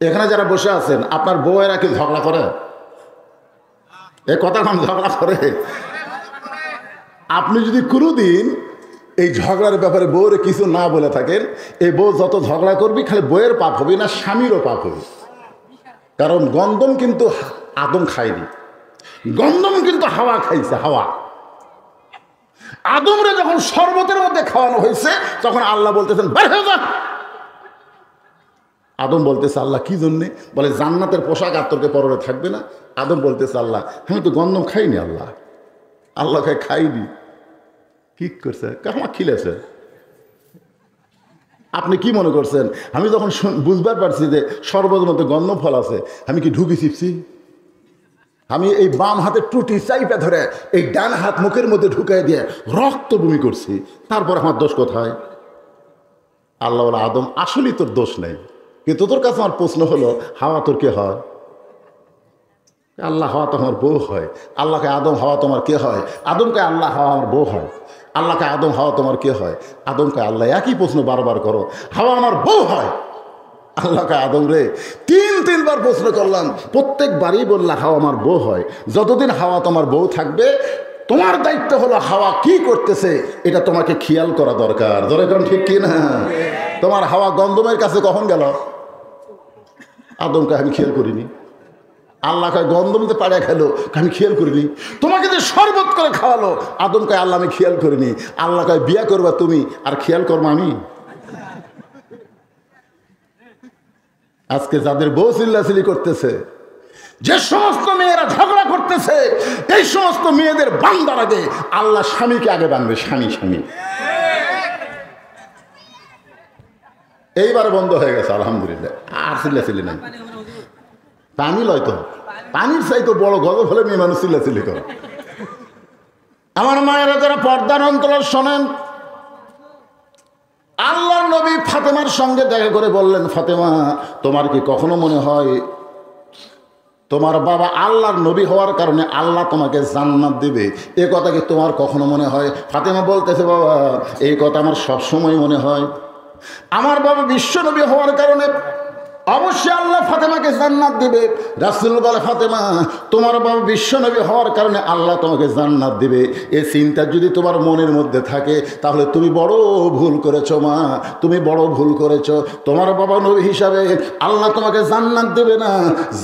এখানে যারা বসে আছেন আপনার বউয়েরা কি ঝগড়া করে? এ কথা কম, ঝগড়া করে? আপনি যদি কোনোদিন এই ঝগড়ার ব্যাপারে বউরে কিছু না বলে থাকেন, এই বউ যত ঝগড়া করবি খালি বউয়ের পাপ হবে না, স্বামীরও পাপ হবে। কারণ গন্ধম কিন্তু আদম খায়নি, গন্ধম কিন্তু হাওয়া খাইছে। হাওয়া আদমরে যখন শরবতের মধ্যে খাওয়ানো হয়েছে তখন আল্লাহ বলতেছেন বের হয়ে যা। আদম বলতেছে আল্লাহ কি জন্যে? বলে জান্নাতের পোশাক আর তোরকে পরনে থাকবে না। আদম বলতেছে আল্লাহ আমি তো গন্ধম খাইনি। আল্লাহ আল্লাহকে খাইনি। কি করছে? কামা খিলেছে। আপনি কি মনে করছেন আমি যখন বুঝবার পারছি যে শরবতের মধ্যে গন্ধম ফল আছে, আমি কি ঢুকি চিপছি? আমি এই বাম হাতে টুটি চাইপে ধরে এই ডান হাত মুখের মধ্যে ঢুকাই দিয়ে রক্ত বমি করছি, তারপর আমার দোষ কোথায়? আল্লাহ বলে আদম আসলেই তোর দোষ নেই, কিন্তু তোর কাছে আমার প্রশ্ন হলো হাওয়া তোর কে হয়? আল্লাহ হাওয়া তোমার বউ হয়। আল্লাহকে আদম হাওয়া তোমার কে হয়? আদমকে আল্লাহ হাওয়া আমার বউ হয়। আল্লাহকে আদম হাওয়া তোমার কে হয়? আদমকে আল্লাহ একই প্রশ্ন বারবার করো, হাওয়া আমার বউ হয়। আল্লাহকে আদম রে তিনবার প্রশ্ন করলাম, প্রত্যেকবারই বললা হাওয়া আমার বউ হয়। যতদিন হাওয়া তোমার বউ থাকবে তোমার দায়িত্ব হলো হাওয়া কি করতেছে এটা তোমাকে খেয়াল করা দরকার। ধরে কারণ ঠিক কি না? তোমার হাওয়া গন্ধমের কাছে কখন গেল? আদমকে আমি খেয়াল করিনি। আল্লাহকে গন্ধমতে পাড়া খেলো, আমি খেয়াল করিনি। তোমাকে যে শরবত করে খাওয়ালো আদমকে আল্লাহ আমি খেয়াল করিনি। আল্লাহকে বিয়া করবা তুমি আর খেয়াল করবো আমি? আজকে যাদের বউ চিল্লাচিল্লি করতেছে, যে সমস্ত মেয়েরা ঝগড়া করতেছে, এই সমস্ত মেয়েদের বান্দার আগে আল্লাহ স্বামীকে আগে বানবে। স্বামী স্বামী এইবার বন্ধ হয়ে গেছে আলহামদুলিল্লাহ। আর চিল্লাচিল্লি নাই। পানি লয় তো, পানির চাই তো বড় গজব হলে মেয়ে মানুষ চিল্লাচিল্লি করে। আমার মায়েরা যারা পর্দার অন্তরাল শোনেন, আল্লাহর নবী ফাতেমার সঙ্গে দেখা করে বললেন ফাতেমা তোমার কি কখনো মনে হয় তোমার বাবা আল্লাহর নবী হওয়ার কারণে আল্লাহ তোমাকে জান্নাত দিবে? এ কথা কি তোমার কখনো মনে হয়? ফাতেমা বলতেছে বাবা এই কথা আমার সবসময় মনে হয়। আমার বাবা বিশ্ব নবী হওয়ার কারণে অবশ্যই আল্লাহ ফাতেমাকে জান্নাত দিবে। রাসূল বলে ফাতেমা তোমার বাবা বিশ্বনবী হওয়ার কারণে আল্লাহ তোমাকে জান্নাত দিবে, এই চিন্তা যদি তোমার মনের মধ্যে থাকে তাহলে তুমি বড় ভুল করেছো মা, তুমি বড় ভুল করেছো। তোমার বাবা নবী হিসাবে আল্লাহ তোমাকে জান্নাত দেবে না।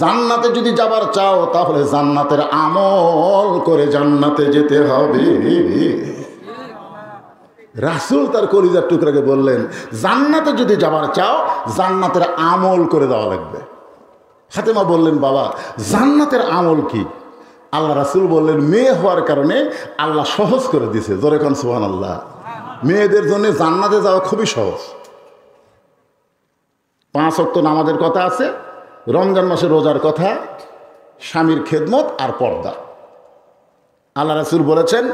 জান্নাতে যদি যাবার চাও তাহলে জান্নাতের আমল করে জান্নাতে যেতে হবে। রাসূল তার কলিজার টুকরাকে বললেন জান্নাতে যদি যাবার চাও জান্নাতের আমল করে দেওয়া লাগবে। ফাতেমা বললেন বাবা জান্নাতের আমল কি? আল্লাহ রাসূল বললেন মেয়ে হওয়ার কারণে আল্লাহ সহজ করে দিয়েছে। জোরে কোন সুবহানাল্লাহ। মেয়েদের জন্য জান্নাতে যাওয়া খুবই সহজ। 5 ওয়াক্ত নামাজের কথা আছে, রমজান মাসে রোজার কথা, স্বামীর খেদমত আর পর্দা। আল্লাহ রাসূল বলেছেন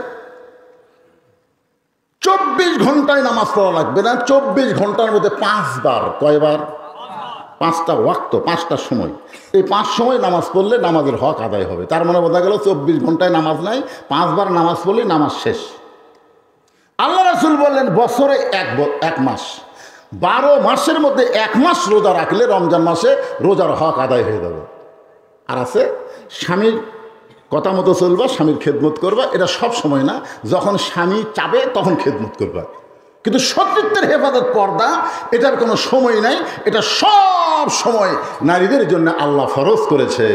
24 ঘন্টায় নামাজ পড়া লাগবে না, 24 ঘন্টার মধ্যে 5 বার। কয়বার? 5টা ওয়াক্ত, 5টার সময়। এই 5 সময় নামাজ পড়লে নামাজের হক আদায় হবে। তার মানে বোঝা গেল 24 ঘন্টায় নামাজ নাই, 5 বার নামাজ পড়লে নামাজ শেষ। আল্লাহ রাসূল বললেন বছরে এক মাস, 12 মাসের মধ্যে 1 মাস রোজা রাখলে রমজান মাসে রোজার হক আদায় হয়ে যাবে। আর আছে স্বামীর কথা মতো চলবা, স্বামীর খেদমত করবা, এটা সব সময় না, যখন স্বামী চাবে তখন খেদমত করবা। কিন্তু সতীত্বের হেফাজত পর্দা এটার কোনো সময় নাই, এটা সব সময় নারীদের জন্য আল্লাহ ফরজ করেছে।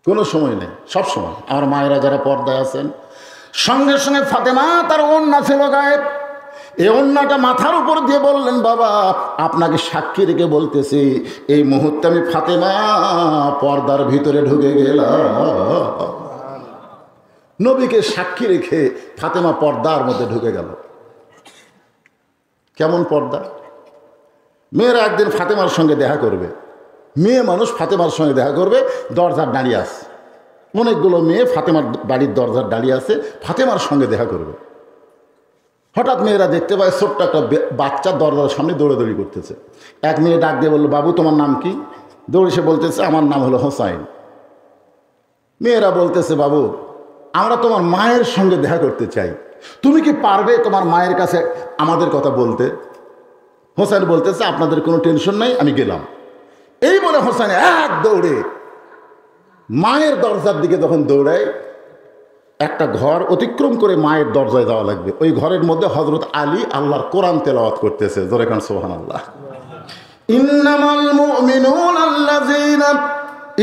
কোনো সময় নেই, সব সময়। আমার মায়েরা যারা পর্দায় আছেন, সঙ্গে সঙ্গে ফাতেমা তার ওড়না ছিল গায়ে, এই ওড়নাটা মাথার উপর দিয়ে বললেন বাবা আপনাকে সাক্ষী রেখে বলতেছি এই মুহূর্তে আমি ফাতেমা পর্দার ভিতরে ঢুকে গেলাম। নবীকে সাক্ষী রেখে ফাতেমা পর্দার মধ্যে ঢুকে গেল। কেমন পর্দা! মেয়েরা একদিন ফাতেমার সঙ্গে দেখা করবে, মেয়ে মানুষ ফাতেমার সঙ্গে দেখা করবে, দরজার দাঁড়িয়ে আছে, অনেকগুলো মেয়ে ফাতেমার বাড়ির দরজার দাঁড়িয়ে আছে, ফাতেমার সঙ্গে দেখা করবে। হঠাৎ মেয়েরা দেখতে পায় ছোট্ট একটা বাচ্চা দরজার সামনে দৌড়াদৌড়ি করতেছে। এক মেয়ে ডাক দিয়ে বললো বাবু তোমার নাম কি? দৌড়ে সে বলতেছে আমার নাম হলো হোসাইন। মেয়েরা বলতেছে বাবু আমরা তোমার মায়ের সঙ্গে দেখা করতে চাই, তুমি কি পারবে তোমার মায়ের কাছে আমাদের কথা বলতে? হোসাইন বলতেছে আপনাদের কোনো টেনশন নাই, আমি গেলাম। করে হোসেন এক দৌড়ে মায়ের দরজার দিকে যখন দৌড়ায়, একটা ঘর অতিক্রম করে মায়ের দরজায় যাওয়া লাগবে। ওই ঘরের মধ্যে হযরত আলী আল্লাহর কোরআন তেলাওয়াত করতেছে। জোরে কান সুবহানাল্লাহ। ইন্নামাল মুমিনুনা আল্লাযীনা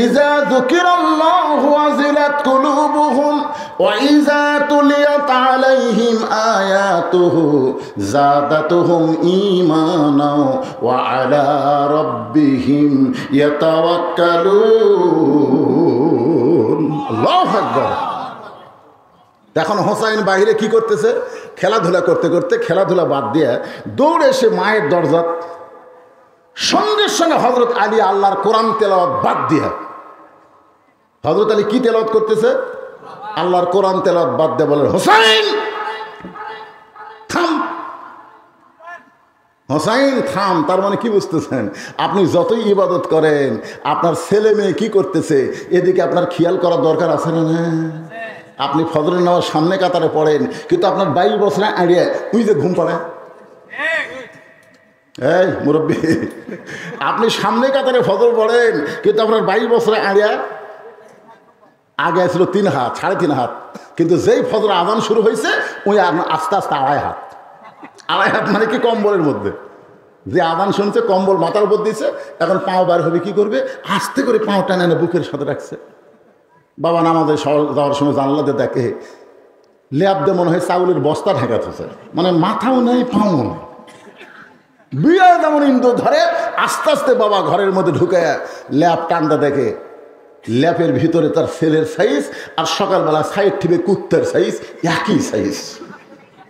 ইযা যুকিরাল্লাহু ওয়াজিলাত কুলুবুহুম ওয়া ইযা তুলিয়াত আলাইহিম আয়াতুহু যাদাতুহুম ঈমানাও ওয়া আলা রাব্বিহিম ইয়াতাওয়াক্কালুন। আল্লাহু আকবার। এখন হোসাইন বাইরে কি করতেছে? খেলাধুলা করতে করতে, খেলাধুলা বাদ দিয়ে দৌড়ে এসে মায়ের দরজা, সঙ্গে সঙ্গে হযরত আলী আল্লাহর কোরআন তেলাওয়াত বাদ দিয়ে, হযরত আলী কি তেলাওয়াত করতেছে? আল্লাহর কোরআন তেলাওয়াত বাদ দিয়ে বলেন, হোসাইন থাম, হোসাইন থাম। তার মানে কি বুঝতেছেন? আপনি যতই ইবাদত করেন, আপনার ছেলে মেয়ে কি করতেছে এদিকে আপনার খেয়াল করার দরকার আছে না? আপনি ফজরের নামাজ সামনে কাতারে পড়েন, কিন্তু আপনার 22 বছরে আড়িয়ে তুই যে ঘুম পাড়ে। এই মুরব্বী, আপনি সামনে কাতারে ফজর পড়েন, কিন্তু আপনার 22 বছরে আড়িয়া আগে ছিল 3 হাত, 3.5 হাত, কিন্তু যেই ফজর আজান শুরু হয়েছে ওই আস্তে আস্তে 2.5 হাত। 2.5 হাত মানে কি? কম্বলের মধ্যে যে আজান শুনছে, কম্বল মাথার উপর দিয়েছে, এখন পাও বার হবে, কি করবে? আস্তে করে পাও টানে না বুকের সাথে রাখছে। বাবা নামাজে যাওয়ার সময় জানলাতে দেখে লেপ দিয়ে মনে হয় চাউলের বস্তা ঢাকা থাকছে, মানে মাথাও নেই পাও নেই, বিয়ে যেমন ইন্দু ধরে আস্তে আস্তে বাবা ঘরের মধ্যে ঢুকে ল্যাপ টানটা দেখে ল্যাপের ভিতরে তার ছেলের সাইজ আর সকালবেলা সাইড টিপে কুত্তের সাইজ একই সাইজ।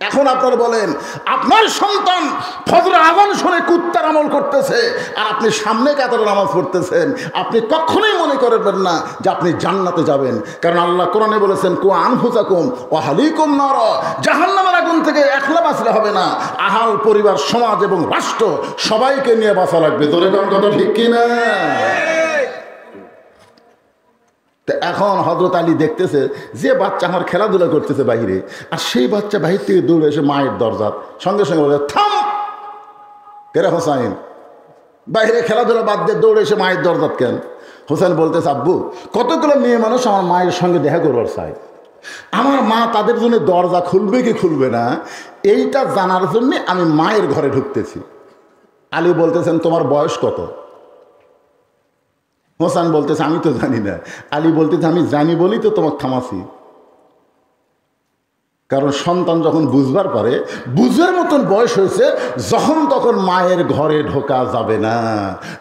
এখন আপনারা বলেন, আপনার সন্তান ফজরের আযান শুনে কুত্তার আমল করতেছে আর আপনি সামনে কাতারে নামাজ পড়তেছেন, আপনি কখনোই মনে করবেন না যে আপনি জান্নাতে যাবেন। কারণ আল্লাহ কোরআনে বলেছেন, কু আনফুসাকুম ওয়া আহলিকুম নার, জাহান্নামের আগুন থেকে একলা বাঁচলে হবে না, আহাল পরিবার, সমাজ এবং রাষ্ট্র সবাইকে নিয়ে বাঁচা লাগবে। তোরে কোন কথা ঠিক কিনা? এখন হযরত আলী দেখতেছে যে বাচ্চা আমার খেলাধুলা করতেছে বাইরে, আর সেই বাচ্চা বাহির থেকে দৌড়ে এসে মায়ের দরজা, সঙ্গে সঙ্গে বলে, থাম কেরে হোসাইন, বাইরে খেলাধুলা বাদ দিয়ে দৌড়ে এসে মায়ের দরজা কেন? হোসেন বলতেছে, আব্বু কতগুলো মেয়ে মানুষ আমার মায়ের সঙ্গে দেখা করবার চাই, আমার মা তাদের জন্য দরজা খুলবে কি খুলবে না এইটা জানার জন্য আমি মায়ের ঘরে ঢুকতেছি। আলী বলতেছেন, তোমার বয়স কত? হোসেন বলতেছে, আমি তো জানি না। আলী বলতেছে, আমি জানি বলি তো তোমাকে থামাছি। কারণ সন্তান যখন বুঝবার পারে, বুঝার মতন বয়স হয়েছে, যখন তখন মায়ের ঘরে ঢোকা যাবে না,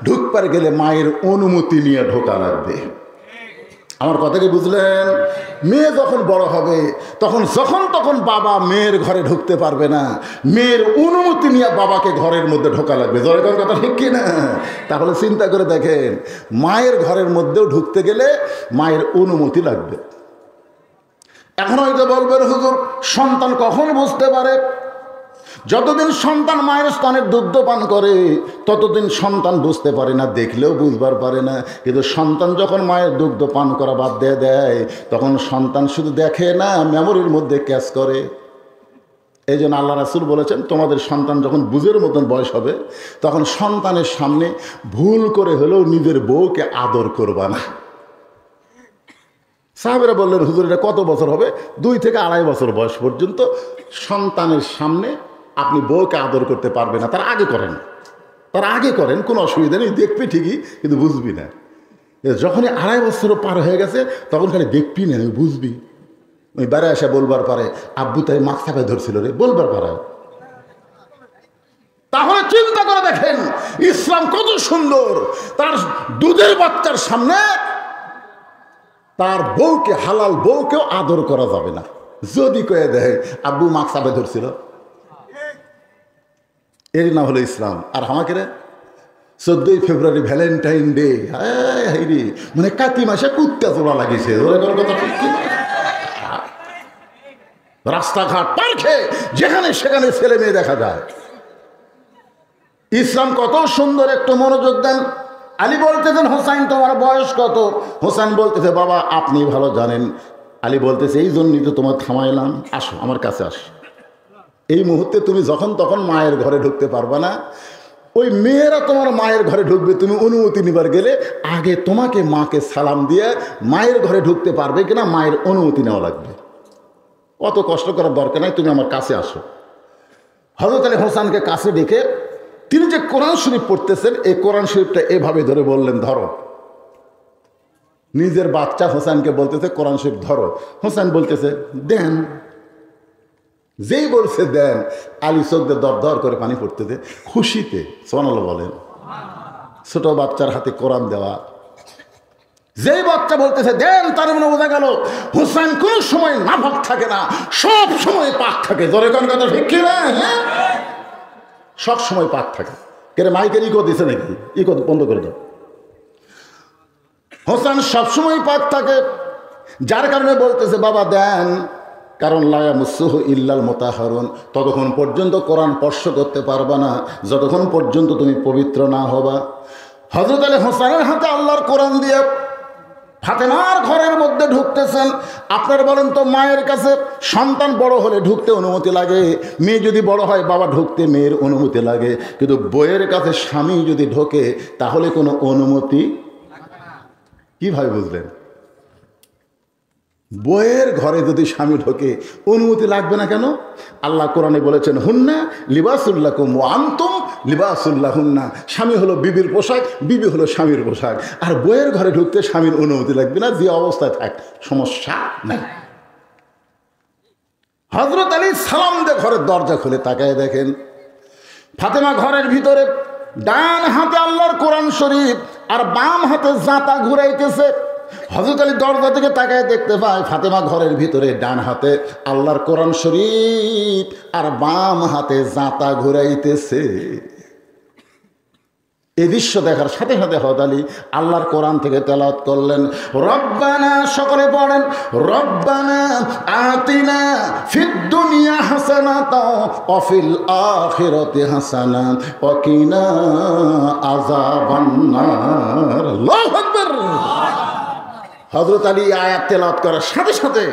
ঢুকবার গেলে মায়ের অনুমতি নিয়ে ঢোকা লাগবে। আমার কথা কি বুঝলেন? মেয়ে যখন বড় হবে তখন যখন তখন বাবা মেয়ের ঘরে ঢুকতে পারবে না, মেয়ের অনুমতি নিয়ে বাবাকে ঘরের মধ্যে ঢোকা লাগবে। জোরে কথা ঠিক কি না? তাহলে চিন্তা করে দেখেন, মায়ের ঘরের মধ্যেও ঢুকতে গেলে মায়ের অনুমতি লাগবে। এখন হয়তো বলবেন, হুজুর সন্তান কখন বুঝতে পারে? যতদিন সন্তান মায়ের স্তনের দুগ্ধ পান করে ততদিন সন্তান বুঝতে পারে না, দেখলেও বুঝবার পারে না। কিন্তু সন্তান যখন মায়ের দুগ্ধ পান করা বাদ দিয়ে দেয়, তখন সন্তান শুধু দেখে না, মেমোরির মধ্যে ক্যাচ করে। এই জন্য আল্লাহ রাসূল বলেছেন, তোমাদের সন্তান যখন বুঝের মতন বয়স হবে তখন সন্তানের সামনে ভুল করে হলেও নিজের বউকে আদর করবা না। সাহাবেরা বললেন, হুজুর এটা কত বছর হবে? 2 থেকে 2.5 বছর বয়স পর্যন্ত সন্তানের সামনে আপনি বউকে আদর করতে পারবে না। তার আগে করেন, তার আগে করেন, কোনো অসুবিধা নেই, দেখবি ঠিকই কিন্তু বুঝবি না। যখনই 2.5 বছরও পার হয়ে গেছে তখন খালি দেখবি না, বুঝবি। ওই বেড়ে এসে বলবার পারে, আব্বু তাই মাথা চাপায় ধরছিল রে, বলবার পারে। তাহলে চিন্তা করে দেখেন ইসলাম কত সুন্দর। তার দুধের বাচ্চার সামনে তার বউকে, হালাল বউকেও আদর করা যাবে না। যদি কয়ে দেয় আব্বু মাথা চাপায় ধরছিল, এর না হলো ইসলাম। আর আমাকে 14 ফেব্রুয়ারি ভ্যালেন্টাইন ডে, হাইরি মানে কাতি মাসে কুত্তা চোলা লাগিয়েছে। রাস্তাঘাট পার্কে যেখানে সেখানে ছেলে মেয়ে দেখা যায়। ইসলাম কত সুন্দর, একটু মনোযোগ দেন। আলী বলতেছেন, হোসাইন তোমার বয়স কত? হোসেন বলতেছে, বাবা আপনি ভালো জানেন। আলী বলতেছে, এই জন্যই তো তোমার থামাইলাম, আসো আমার কাছে আসো। এই মুহূর্তে তুমি যখন তখন মায়ের ঘরে ঢুকতে পারবা না। ওই মেয়েরা তোমার মায়ের ঘরে ঢুকবে, তুমি অনুমতি নিবার গেলে আগে তোমাকে মাকে সালাম দিয়ে মায়ের ঘরে ঢুকতে পারবে কিনা মায়ের অনুমতি নেওয়া লাগবে। অত কষ্ট করার দরকার নাই, তুমি আমার কাছে আসো। হযরত আলী হোসেনকে কাছে ডেকে তিনি যে কোরআন শরীফ পড়তেছেন, এই কোরআন শরীফটা এভাবে ধরে বললেন, ধরো। নিজের বাচ্চা হোসেনকে বলতেছে কোরআন শরীফ ধরো। হোসেন বলতেছে দেন। যেই বলছে দেন, আলী চোখ দিয়ে দর দর করে পানি পড়তেছে খুশিতে। সুবহানাল্লাহ বলেন। ছোট বাচ্চার হাতে কোরআন দেওয়া, যেই বাচ্চা বলতেছে দেন, তার মনে বোঝা গেল হোসেন কোনো সময় নাপাক থাকে না, সব সময় পাক থাকে। জোরে কোন কথা ঠিক কি না? সব সময় পাক থাকে। কেন মাইকের ইকো দিছে নাকি? ইকো বন্ধ করে দাও। হোসেন সবসময় পাক থাকে, যার কারণে বলতেছে বাবা দেন। কারণ লা ইয়ামাসসুহু ইল্লাল মুতাহহারুন, ততক্ষণ পর্যন্ত কোরআন স্পর্শ করতে পারবা না যতক্ষণ পর্যন্ত তুমি পবিত্র না হবা। হযরত আলী হোসেনের হাতে আল্লাহর কোরআন দিয়ে ফাতেমার ঘরের মধ্যে ঢুকতেছেন। আপনারা বলেন তো, মায়ের কাছে সন্তান বড় হলে ঢুকতে অনুমতি লাগে, মেয়ে যদি বড় হয় বাবা ঢুকতে মেয়ের অনুমতি লাগে, কিন্তু বইয়ের কাছে স্বামী যদি ঢোকে তাহলে কোনো অনুমতি। কিভাবে বুঝলেন? বইয়ের ঘরে যদি স্বামী ঢোকে অনুমতি লাগবে না কেন? আল্লাহ কোরআনে বলেছেন হুন্না লিবাসুল লাকুম ওয়া আনতুম লিবাসুল লাহুন্না। স্বামী হলো বিবির পোশাক, বিবি হলো স্বামীর পোশাক। আর বইয়ের ঘরে ঢুকতে স্বামীর অনুমতি লাগবে না, যে অবস্থায় থাক সমস্যা নাই। হযরত আলী সালাম দিয়ে ঘরের দরজা খুলে তাকায় দেখেন ফাতেমা ঘরের ভিতরে ডান হাতে আল্লাহর কোরআন শরীফ আর বাম হাতে জাঁতা ঘুরাইতেছে। হযরত আলী দরজা থেকে তাকায় দেখতে পায় ফাতেমা ঘরের ভিতরে ডান হাতে আল্লাহর কোরআন শরীফ আর বাম হাতে জাঁতা ঘুরাইতেছে। এই দৃশ্য দেখার সাথে সাথে হযরত আলী আল্লাহর কোরআন থেকে তেলাওয়াত করলেন, রব্বানা, সকলে পড়েন, রব্বানা আতিনা ফিদ দুনিয়া হাসানাতাও ওয়া ফিল আখিরাতি হাসানা ওয়া কিনা আযাবান্নার। আল্লাহু আকবার। হযরত আলী আয়াত তেলাওয়াত করার সাথে সাথে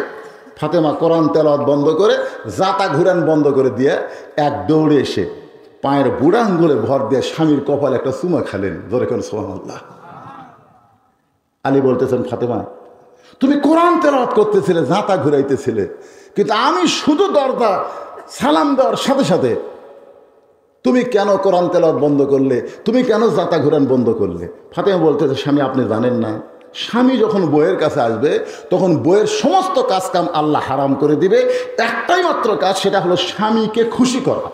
ফাতেমা কোরআন তেলাওয়াত বন্ধ করে জাঁতা ঘুরান বন্ধ করে দিয়ে এক দৌড়ে এসে পায়ের বুড়া আঙ্গুলে ভর দিয়ে স্বামীর কপালে একটা চুমা খেলেন। ধরে কেন সুবহানাল্লাহ। আলী বলতেছেন, ফাতেমা তুমি কোরআন তেলাওয়াত করতেছিলে, জাঁতা ঘুরাইতেছিলে, কিন্তু আমি শুধু দরজা সালাম দেওয়ার সাথে সাথে তুমি কেন কোরআন তেলাওয়াত বন্ধ করলে? তুমি কেন জাঁতা ঘুরান বন্ধ করলে? ফাতেমা বলতেছে, স্বামী আপনি জানেন না, স্বামী যখন বইয়ের কাছে আসবে তখন বইয়ের সমস্ত কাজ কাম আল্লাহ হারাম করে দিবে। একটাই মাত্র কাজ, সেটা হলো স্বামীকে খুশি করা।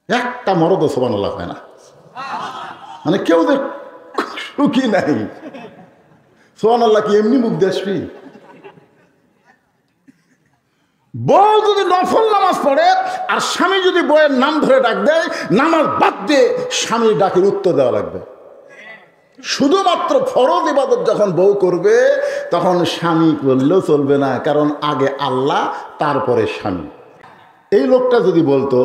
একটা মরদ সুবহানাল্লাহ হয় না, মানে কেউ যে সুখী নাই। সুবহানাল্লাহ কি এমনি মুখ দেখবি? বউ যদি নফল নামাজ পড়ে আর স্বামী যদি বইয়ের নাম ধরে ডাক দেয়, নামাজ বাদ দিয়ে স্বামীর ডাকের উত্তর দেওয়া লাগবে। শুধুমাত্র ফরজ ইবাদত যখন বউ করবে তখন স্বামী বললেও চলবে না, কারণ আগে আল্লাহ তারপরে স্বামী। এই লোকটা যদি বলতো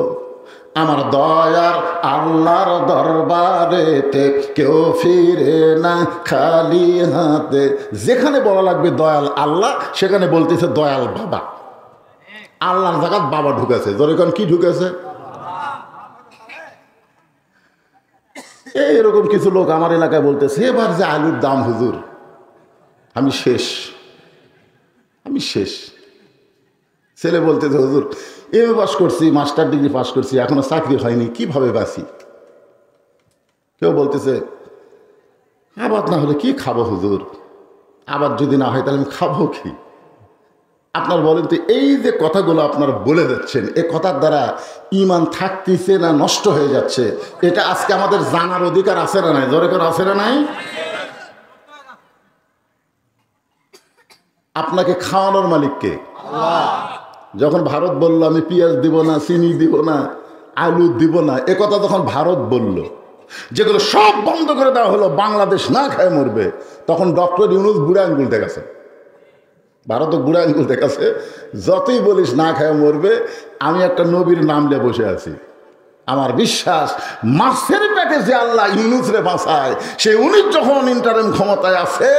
আমার দয়ার আল্লাহর দরবারেতে কেউ ফিরে না খালি হাতে, যেখানে বলা লাগবে দয়াল আল্লাহ সেখানে বলতেছে দয়াল বাবা। আল্লাহর জায়গায় বাবা ঢুকেছে। যখন কি ঢুকেছে? এরকম কিছু লোক আমার এলাকায় বলতেছে, এবার যে আলুর দাম হুজুর, আমি শেষ, আমি শেষ। ছেলে বলতেছে, হুজুর এমএ পাস করছি, মাস্টার ডিগ্রি পাস করছি, এখনো চাকরি হয়নি, কিভাবে বাঁচি? কেউ বলতেছে আবাদ না হলে কি খাবো হুজুর, আবাদ যদি না হয় তাহলে আমি খাবো কি? আপনার বলেন তো, এই যে কথাগুলো আপনারা বলে যাচ্ছেন, এ কথার দ্বারা ঈমান থাকতেছে না নষ্ট হয়ে যাচ্ছে? এটা আজকে আমাদের জানার অধিকার আছে না নাই? জোরে করে আছে না নাই? আপনাকে খাওয়ানোর মালিক কে? যখন ভারত বলল আমি পেঁয়াজ দিব না, চিনি দিব না, আলু দিব না, এ কথা যখন ভারত বলল, যেগুলো সব বন্ধ করে দেওয়া হলো, বাংলাদেশ না খায় মরবে, তখন ডক্টর ইউনূস বুড়া আঙ্গুল দেখাচ্ছে। ভারতও বুড়া আঙ্গুল দেখাচ্ছে, যতই বলিস না খায় মরবে, আমি একটা নবীর নাম নিয়ে বসে আছি, আমার বিশ্বাস মাছের পেটে যে আল্লাহ ইউনুসরে বাঁচায়, সে উনি যখন ইন্টারিম ক্ষমতায় আছে,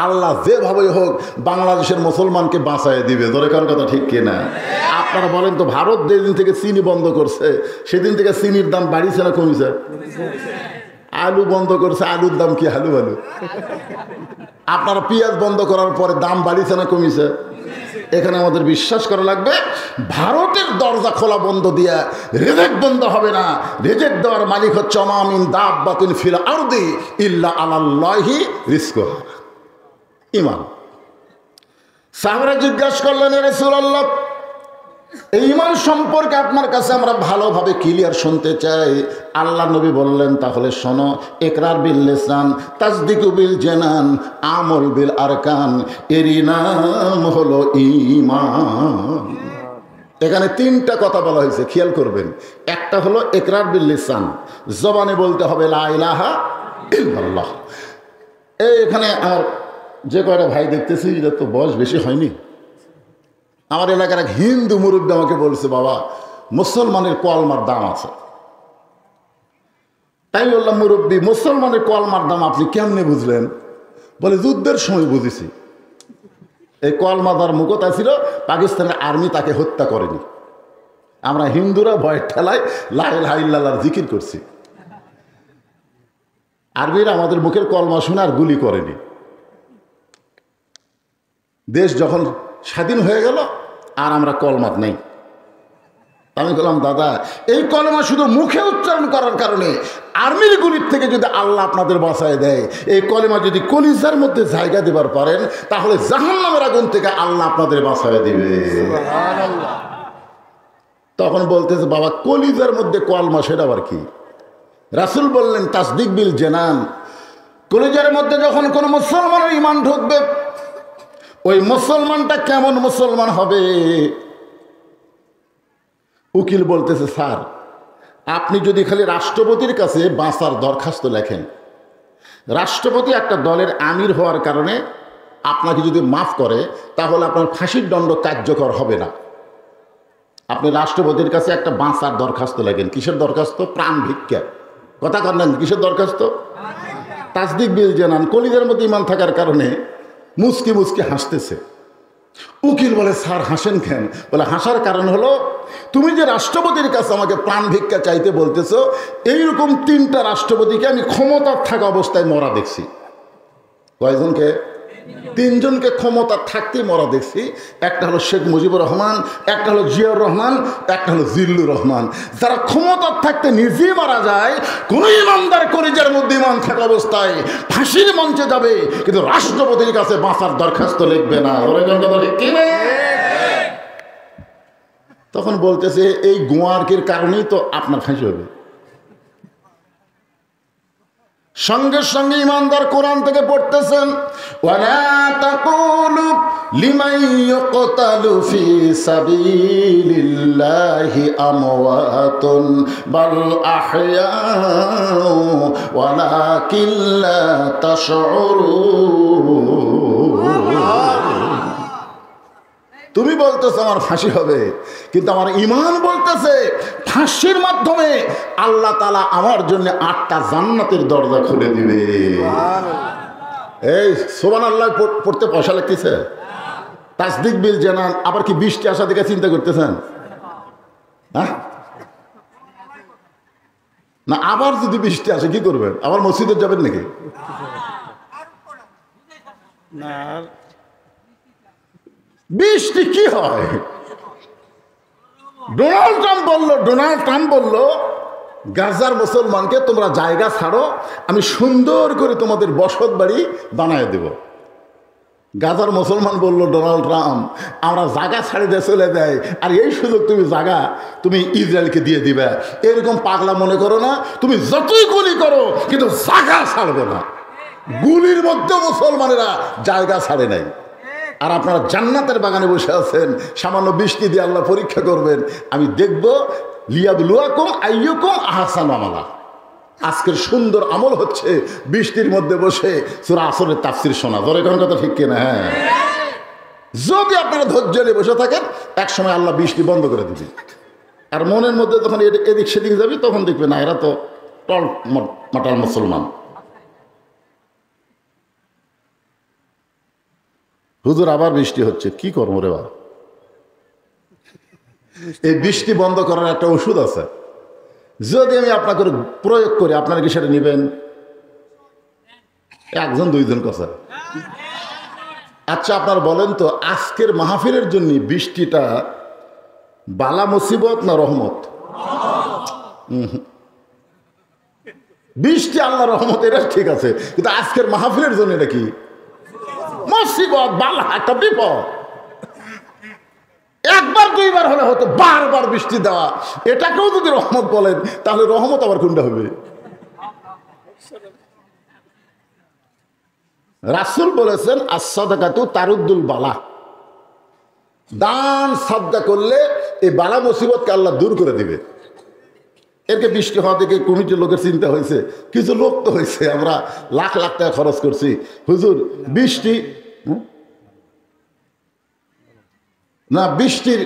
আল্লাহ যেভাবে হোক বাংলাদেশের মুসলমানকে বাঁচায় দিবে। ধরে কার কথা ঠিক কিনা? আপনারা বলেন তো, ভারত যেদিন থেকে চিনি বন্ধ করছে সেদিন থেকে চিনির দাম বাড়িছে না কমিছে? আলু বন্ধ করছে, আলুর দাম কি আলু আলু। আপনারা পেঁয়াজ বন্ধ করার পরে দাম বাড়িছে না কমিছে? এখানে আমাদের বিশ্বাস করা লাগবে, ভারতের দরজা খোলা বন্ধ দিয়া রিজেক্ট বন্ধ হবে না। রিজেক্ট দেওয়ার মালিক হচ্ছে অমামিন দাব্বাতিন ফিল আরদি ইল্লা আলাল্লাহি রিজকুহা। ঈমান। সাহাবারা জিজ্ঞাসা করলেন, ইয়া রাসূলুল্লাহ, এই ঈমান সম্পর্কে আপনার কাছে আমরা ভালোভাবে ক্লিয়ার শুনতে চাই। আল্লাহ নবী বললেন, তাহলে শোনো, ইকরার বিল লিসান, তাসদিকু বিল জানান, আমল বিল আরকান, এরই নাম হলো ঈমান। এখানে তিনটা কথা বলা হয়েছে, খেয়াল করবেন। একটা হলো ইকরার বিল লিসান, জবানে বলতে হবে লা ইলাহা ইল্লাল্লাহ। এখানে আমার যে কয়টা ভাই দেখতেছি, এটা তো বয়স বেশি হয়নি। আমার এলাকার এক হিন্দু মুরব্বী আমাকে বলছে, বাবা মুসলমানের কলমার দাম আছে। তাই বললাম, মুরব্বী মুসলমানের কলমার দাম আপনি কেমনে বুঝলেন? বলে, যুদ্ধের সময় বুঝেছি। এই কলমাদার মুখতা ছিল, পাকিস্তানের আর্মি তাকে হত্যা করেনি। আমরা হিন্দুরা ভয়ের ঠেলায় লা ইলাহা ইল্লাল্লাহর জিকির করছি। আর্মিরা আমাদের মুখের কলমা শুনে আর গুলি করেনি। দেশ যখন স্বাধীন হয়ে গেল আর আমরা কলমাত নেই। আমি বললাম, দাদা এই কলমা শুধু মুখে উচ্চারণ করার কারণে আর্মির গুলির থেকে যদি আল্লাহ আপনাদের বাঁচায় দেয়, এই কলমা যদি কলিজার মধ্যে জায়গা দেবার পারেন, তাহলে জাহান্নামের আগুন থেকে আল্লাহ আপনাদের বাঁচায় দিবে। তখন বলতেছে, বাবা কলিজার মধ্যে কলমা সেটা আবার কি? রাসূল বললেন, তাসদিক বিল জানান, কলিজার মধ্যে যখন কোনো মুসলমানের ঈমান ঢুকবে, ওই মুসলমানটা কেমন মুসলমান হবে? উকিল বলতেছে, স্যার আপনি যদি খালি রাষ্ট্রপতির কাছে বাঁচার দরখাস্ত লেখেন, রাষ্ট্রপতি একটা দলের আমির হওয়ার কারণে আপনাকে যদি মাফ করে, তাহলে আপনার ফাঁসির দণ্ড কার্যকর হবে না। আপনি রাষ্ট্রপতির কাছে একটা বাঁচার দরখাস্ত লেখেন। কিসের দরখাস্ত? প্রাণ ভিক্ষা। কথা করেন, কিসের দরখাস্ত? তাসদিক বিল জানান, কলিজার মধ্যে ঈমান থাকার কারণে মুচকি মুচকি হাসতেছে। উকিল বলে, স্যার হাসেন কেন? বলে, হাসার কারণ হলো, তুমি যে রাষ্ট্রপতির কাছে আমাকে প্রাণ ভিক্ষা চাইতে বলতেছো, এইরকম তিনটা রাষ্ট্রপতিকে আমি ক্ষমতার থাকা অবস্থায় মরা দেখছি। কয়জনকে? তিনজনকে ক্ষমতার থাকতেই মরা দেখছি। একটা হলো শেখ মুজিবুর রহমান, একটা হলো জিয়াউর রহমান, একটা হলো জিল্লুর রহমান। যারা ক্ষমতার থাকতে নিজেই মারা যায়, কোন ইমানদার কলিজার মধ্যে ঈমান থাকা অবস্থায় ফাঁসির মঞ্চে যাবে, কিন্তু রাষ্ট্রপতির কাছে বাঁচার দরখাস্ত লিখবে না। তখন বলতেছে, এই গোয়ার্কের কারণেই তো আপনার ফাঁসি হবে। সঙ্গে সঙ্গে ইমানদার কোরআন থেকে পড়তেছেন, ওয়ালা তাকুলু লিমান ইউকতালু ফি সাবিলিল্লাহি আমওয়াতুন বাল আহইয়াউ ওয়ালাকিন লা তাশউরুন। তুমি বলতেছো আমার ফাঁসি হবে, কিন্তু আমার ঈমান বলতেছে ফাঁসির মাধ্যমে আল্লাহ তাআলা আমার জন্য 8টা জান্নাতের দরজা খুলে দিবে। এই সুবহানাল্লাহ পড়তে পয়সা লাগতেছে। তাসদিক বিল জানান, আবার কি বৃষ্টি আসা দিকে চিন্তা করতেছেন? হ্যাঁ না, আবার যদি বৃষ্টি আসে কি করবেন? আবার মসজিদে যাবেন নাকি? না, বৃষ্টি কি হয়? ডোনাল্ড ট্রাম্প বলল গাজার মুসলমানকে তোমরা জায়গা ছাড়ো, আমি সুন্দর করে তোমাদের বসত বাড়ি বানায় দেব। গাজার মুসলমান বলল, ডোনাল্ড ট্রাম্প আমরা জায়গা ছাড়ি দিয়ে চলে দেয়, আর এই সুযোগ তুমি ইসরায়েলকে দিয়ে দিবে। এরকম পাগলা মনে করো না, তুমি যতই গুলি করো কিন্তু জায়গা ছাড়বে না। গুলির মধ্যে মুসলমানেরা জায়গা ছাড়ে নাই। আর আপনারা জান্নাতের বাগানে বসে আছেন, সামান্য বৃষ্টি দিয়ে আল্লাহ পরীক্ষা করবেন। আমি দেখব লিয়াবলুয়াকুম আইয়ুকুম আহসানু আমালা। আজকের সুন্দর আমল হচ্ছে বৃষ্টির মধ্যে বসে সূরা আসরের তাফসীর শোনা। ধরে কোন কথা ঠিক কিনা? হ্যাঁ, যদি আপনারা ধৈর্য নিয়ে বসে থাকেন, এক সময় আল্লাহ বৃষ্টি বন্ধ করে দিবেন। আর মনের মধ্যে যখন এদিক সেদিক যাবি তখন দেখবে না এরা তো টল মাটাল মুসলমান। হুজুর আবার বৃষ্টি হচ্ছে, কি করবো রে বাবা? এই বৃষ্টি বন্ধ করার একটা ওষুধ আছে, যদি আমি আপনাকে প্রয়োগ করি আপনারা কি সেটা নেবেন? একজন দুইজন কথা। আচ্ছা আপনারা বলেন তো, আজকের মাহফিলের জন্য বৃষ্টিটা বালা মুসিবত না রহমত? বৃষ্টি আল্লাহ রহমত, এটা ঠিক আছে, কিন্তু আজকের মাহফিলের জন্য এটা কি? মুসিবত, বালা, একটা বিপদ। একবার দুইবার হলে হতো, বারবার বৃষ্টি দেওয়া এটাকেও যদি রহমত বলেন তাহলে রহমত আবার কোনটা হবে? রাসূল বলেছেন as-সাদাকাতু তারুদ্দুল বালা, দান সাদকা করলে এই বালা মুসিবতকে আল্লাহ দূর করে দিবে। এরকে বৃষ্টি হওয়া থেকে কমিটির লোকের চিন্তা হয়েছে, কিছু লোক তো হয়েছে, আমরা লাখ লাখ টাকা খরচ করছি। হুজুর বৃষ্টি না, বৃষ্টির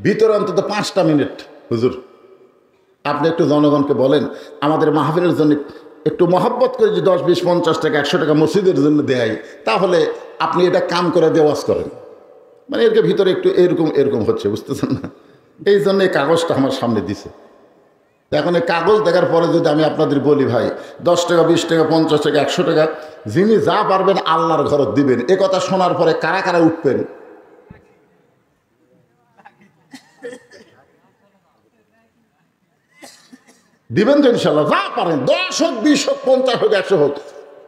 ভিতরে অন্তত 5টা মিনিট হুজুর আপনি একটু জনগণকে বলেন আমাদের মাহফিলের জন্য একটু মহব্বত করে যে 10, 20, 50 টাকা 100 টাকা মসজিদের জন্য দেয়, তাহলে আপনি এটা কাম করে দেওয়াজ করেন। মানে এর ভিতরে একটু এরকম এরকম হচ্ছে, বুঝতেছেন না? এই জন্য এই কাগজটা আমার সামনে দিছে। এখন এই কাগজ দেখার পরে যদি আমি আপনাদের বলি ভাই 10 টাকা 20 টাকা 50 টাকা 100 টাকা যিনি যা পারবেন আল্লাহর ঘরত দিবেন, এ কথা শোনার পরে কারা কারা উঠবেন? দিবেন তো ইনশাল্লাহ, যা পারেন 10 হোক 20 হোক 50 হোক 100 হোক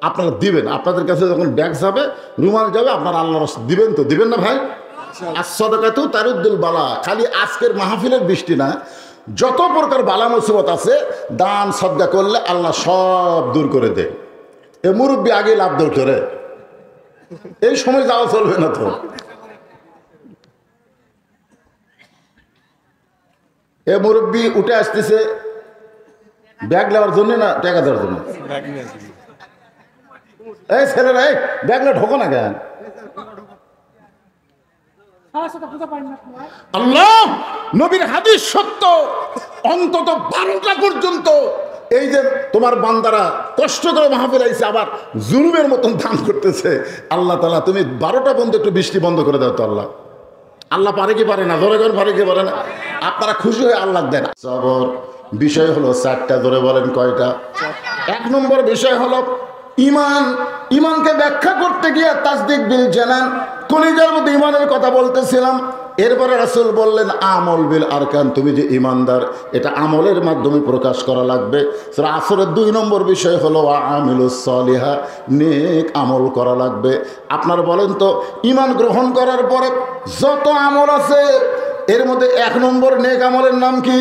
আপনারা দিবেন। আপনাদের কাছে যখন ব্যাগ যাবে, রুমাল যাবে, আপনারা আল্লাহর দিবেন তো, দিবেন না ভাই? as-সাদাকাতু তারুদ্দুল বালা। খালি আজকের মাহফিলের বৃষ্টি না, যত প্রকার বালা মুসিবত আছে দান সদকা করলে আল্লাহ সব দূর করে দেয়। এ মুরব্বী আগে লাভ দৌড় করে, এই সময় যাওয়া চলবে না তো। এ মুরব্বী উঠে আসতেছে ব্যাগ নেওয়ার জন্য না টাকা দেওয়ার জন্য? এই ছেলেরা ব্যাগ না ঢোকো না কেন? আল্লাহ নবীর হাদিস সত্য, অন্তত 12টা পর্যন্ত এই যে তোমার বান্দারা কষ্ট করে মাহফিল আইছে আবার জুলুমের মতন দান করতেছে, আল্লাহ তাআলা তুমি 12টা পর্যন্ত একটু বৃষ্টি বন্ধ করে দাও তো। আল্লাহ পারে কি পারে না? ধরে করেন পারে কি পারে না? আপনারা খুশি হয়ে আল্লাহ দেন। সবর বিষয় হলো 4টা, ধরে বলেন কয়টা? 1 নম্বর বিষয় হলো ইমান। ইমানকে ব্যাখ্যা করতে গিয়ে তাসদিক বিল জানান, কলিজার মধ্যে ইমানের কথা বলতেছিলাম। এরপরে রাসূল বললেন আমল বিল আরকান, তুমি যে ইমানদার এটা আমলের মাধ্যমে প্রকাশ করা লাগবে। সূরা আসরের 2 নম্বর বিষয় হলো আমিলুস সলিহা, নেক আমল করা লাগবে। আপনারা বলেন তো ইমান গ্রহণ করার পরে যত আমল আছে এর মধ্যে 1 নম্বর নেক আমলের নাম কি?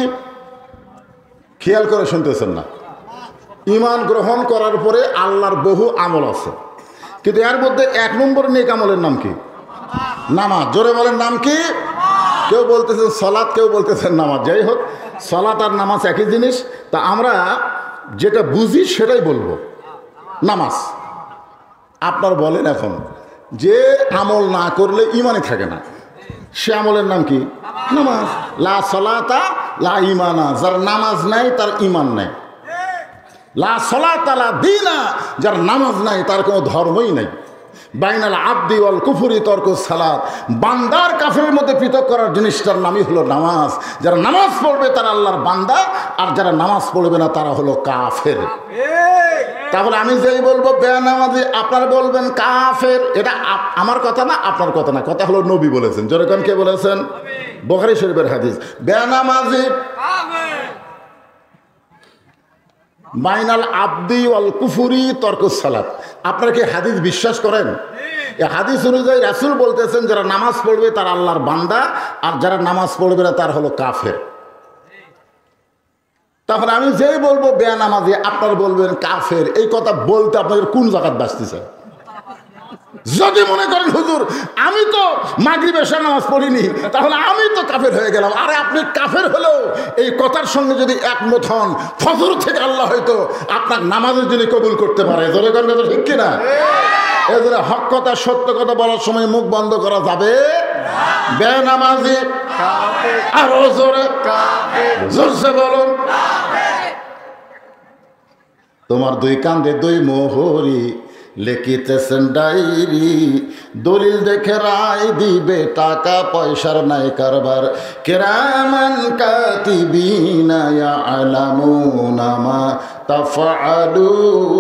খেয়াল করে শুনতেছেন না? ইমান গ্রহণ করার পরে আল্লাহর বহু আমল আছে, কিন্তু এর মধ্যে 1 নম্বর নেক আমলের নাম কি? নামাজ। জোরে বলেন নাম কি? কেউ বলতেছেন সালাত, কেউ বলতেছেন নামাজ। যাই হোক, সালাত আর নামাজ একই জিনিস। তা আমরা যেটা বুঝি সেটাই বলবো, নামাজ। আপনার বলেন এখন যে আমল না করলে ইমানে থাকে না, সে আমলের নাম কি? নামাজ। লা সালাতা লা ইমানা, যার নামাজ নাই তার ইমান নাই। লা সালাতা লা দীনা, যার নামাজ নাই তার কোনো ধর্মই নাই। বাইনাল আবদি ওয়াল কুফরি তরকুস সালাত, বান্দার কাফেরের মধ্যে পৃথক করার জিনিসটার নামই হলো নামাজ। যারা নামাজ পড়বে তারা আল্লাহর বান্দা, আর যারা নামাজ পড়বে না তারা হলো কাফের। তাহলে আমি যেই বলবো বেনামাজি, আপনারা বলবেন কাফের। এটা আমার কথা না, আপনার কথা না, কথা হলো নবী বলেছেন। যেরকম কে বলেছেন? বুখারী শরীফের হাদিস, বেনামাজি বাইনাল আবদি ওয়াল কুফরি তরকুস সালাত। আপনারা কি হাদিস বিশ্বাস করেন? এই হাদিস অনুযায়ী রাসূল বলতেছেন যারা নামাজ পড়বে তারা আল্লাহর বান্দা, আর যারা নামাজ পড়বে না তার হলো কাফের। তাহলে আমি যেই বলবো বেনামাজি, আপনারা বলবেন কাফের। এই কথা বলতে আপনাদের কোন জায়গায় বাঁচতেছে? যদি মনে করেন হুজুর আমি তো মাগরিব এশার নামাজ পড়িনি, তাহলে আমি তো কাফের হয়ে গেলাম। আরে আপনি কাফের হলেও এই কথার সঙ্গে যদি একমত হন, ফজর থেকে আল্লাহ হয়তো আপনার নামাজের জন্য কবুল করতে পারে। জোরে কথা ঠিক কিনা? এজন্য হক কথা সত্য কথা বলার সময় মুখ বন্ধ করা যাবে। বেনামাজি আরো জোরে জোরসে বলুন। তোমার দুই কান্দে দুই মোহরি লিখিতেছেন ডায়েরি, দলিল দেখে রায় দিবে, টাকা পয়সার নাই কারবার। কিরামান কাতিবিনা ইয়ালামুনা মা তাফআলুন।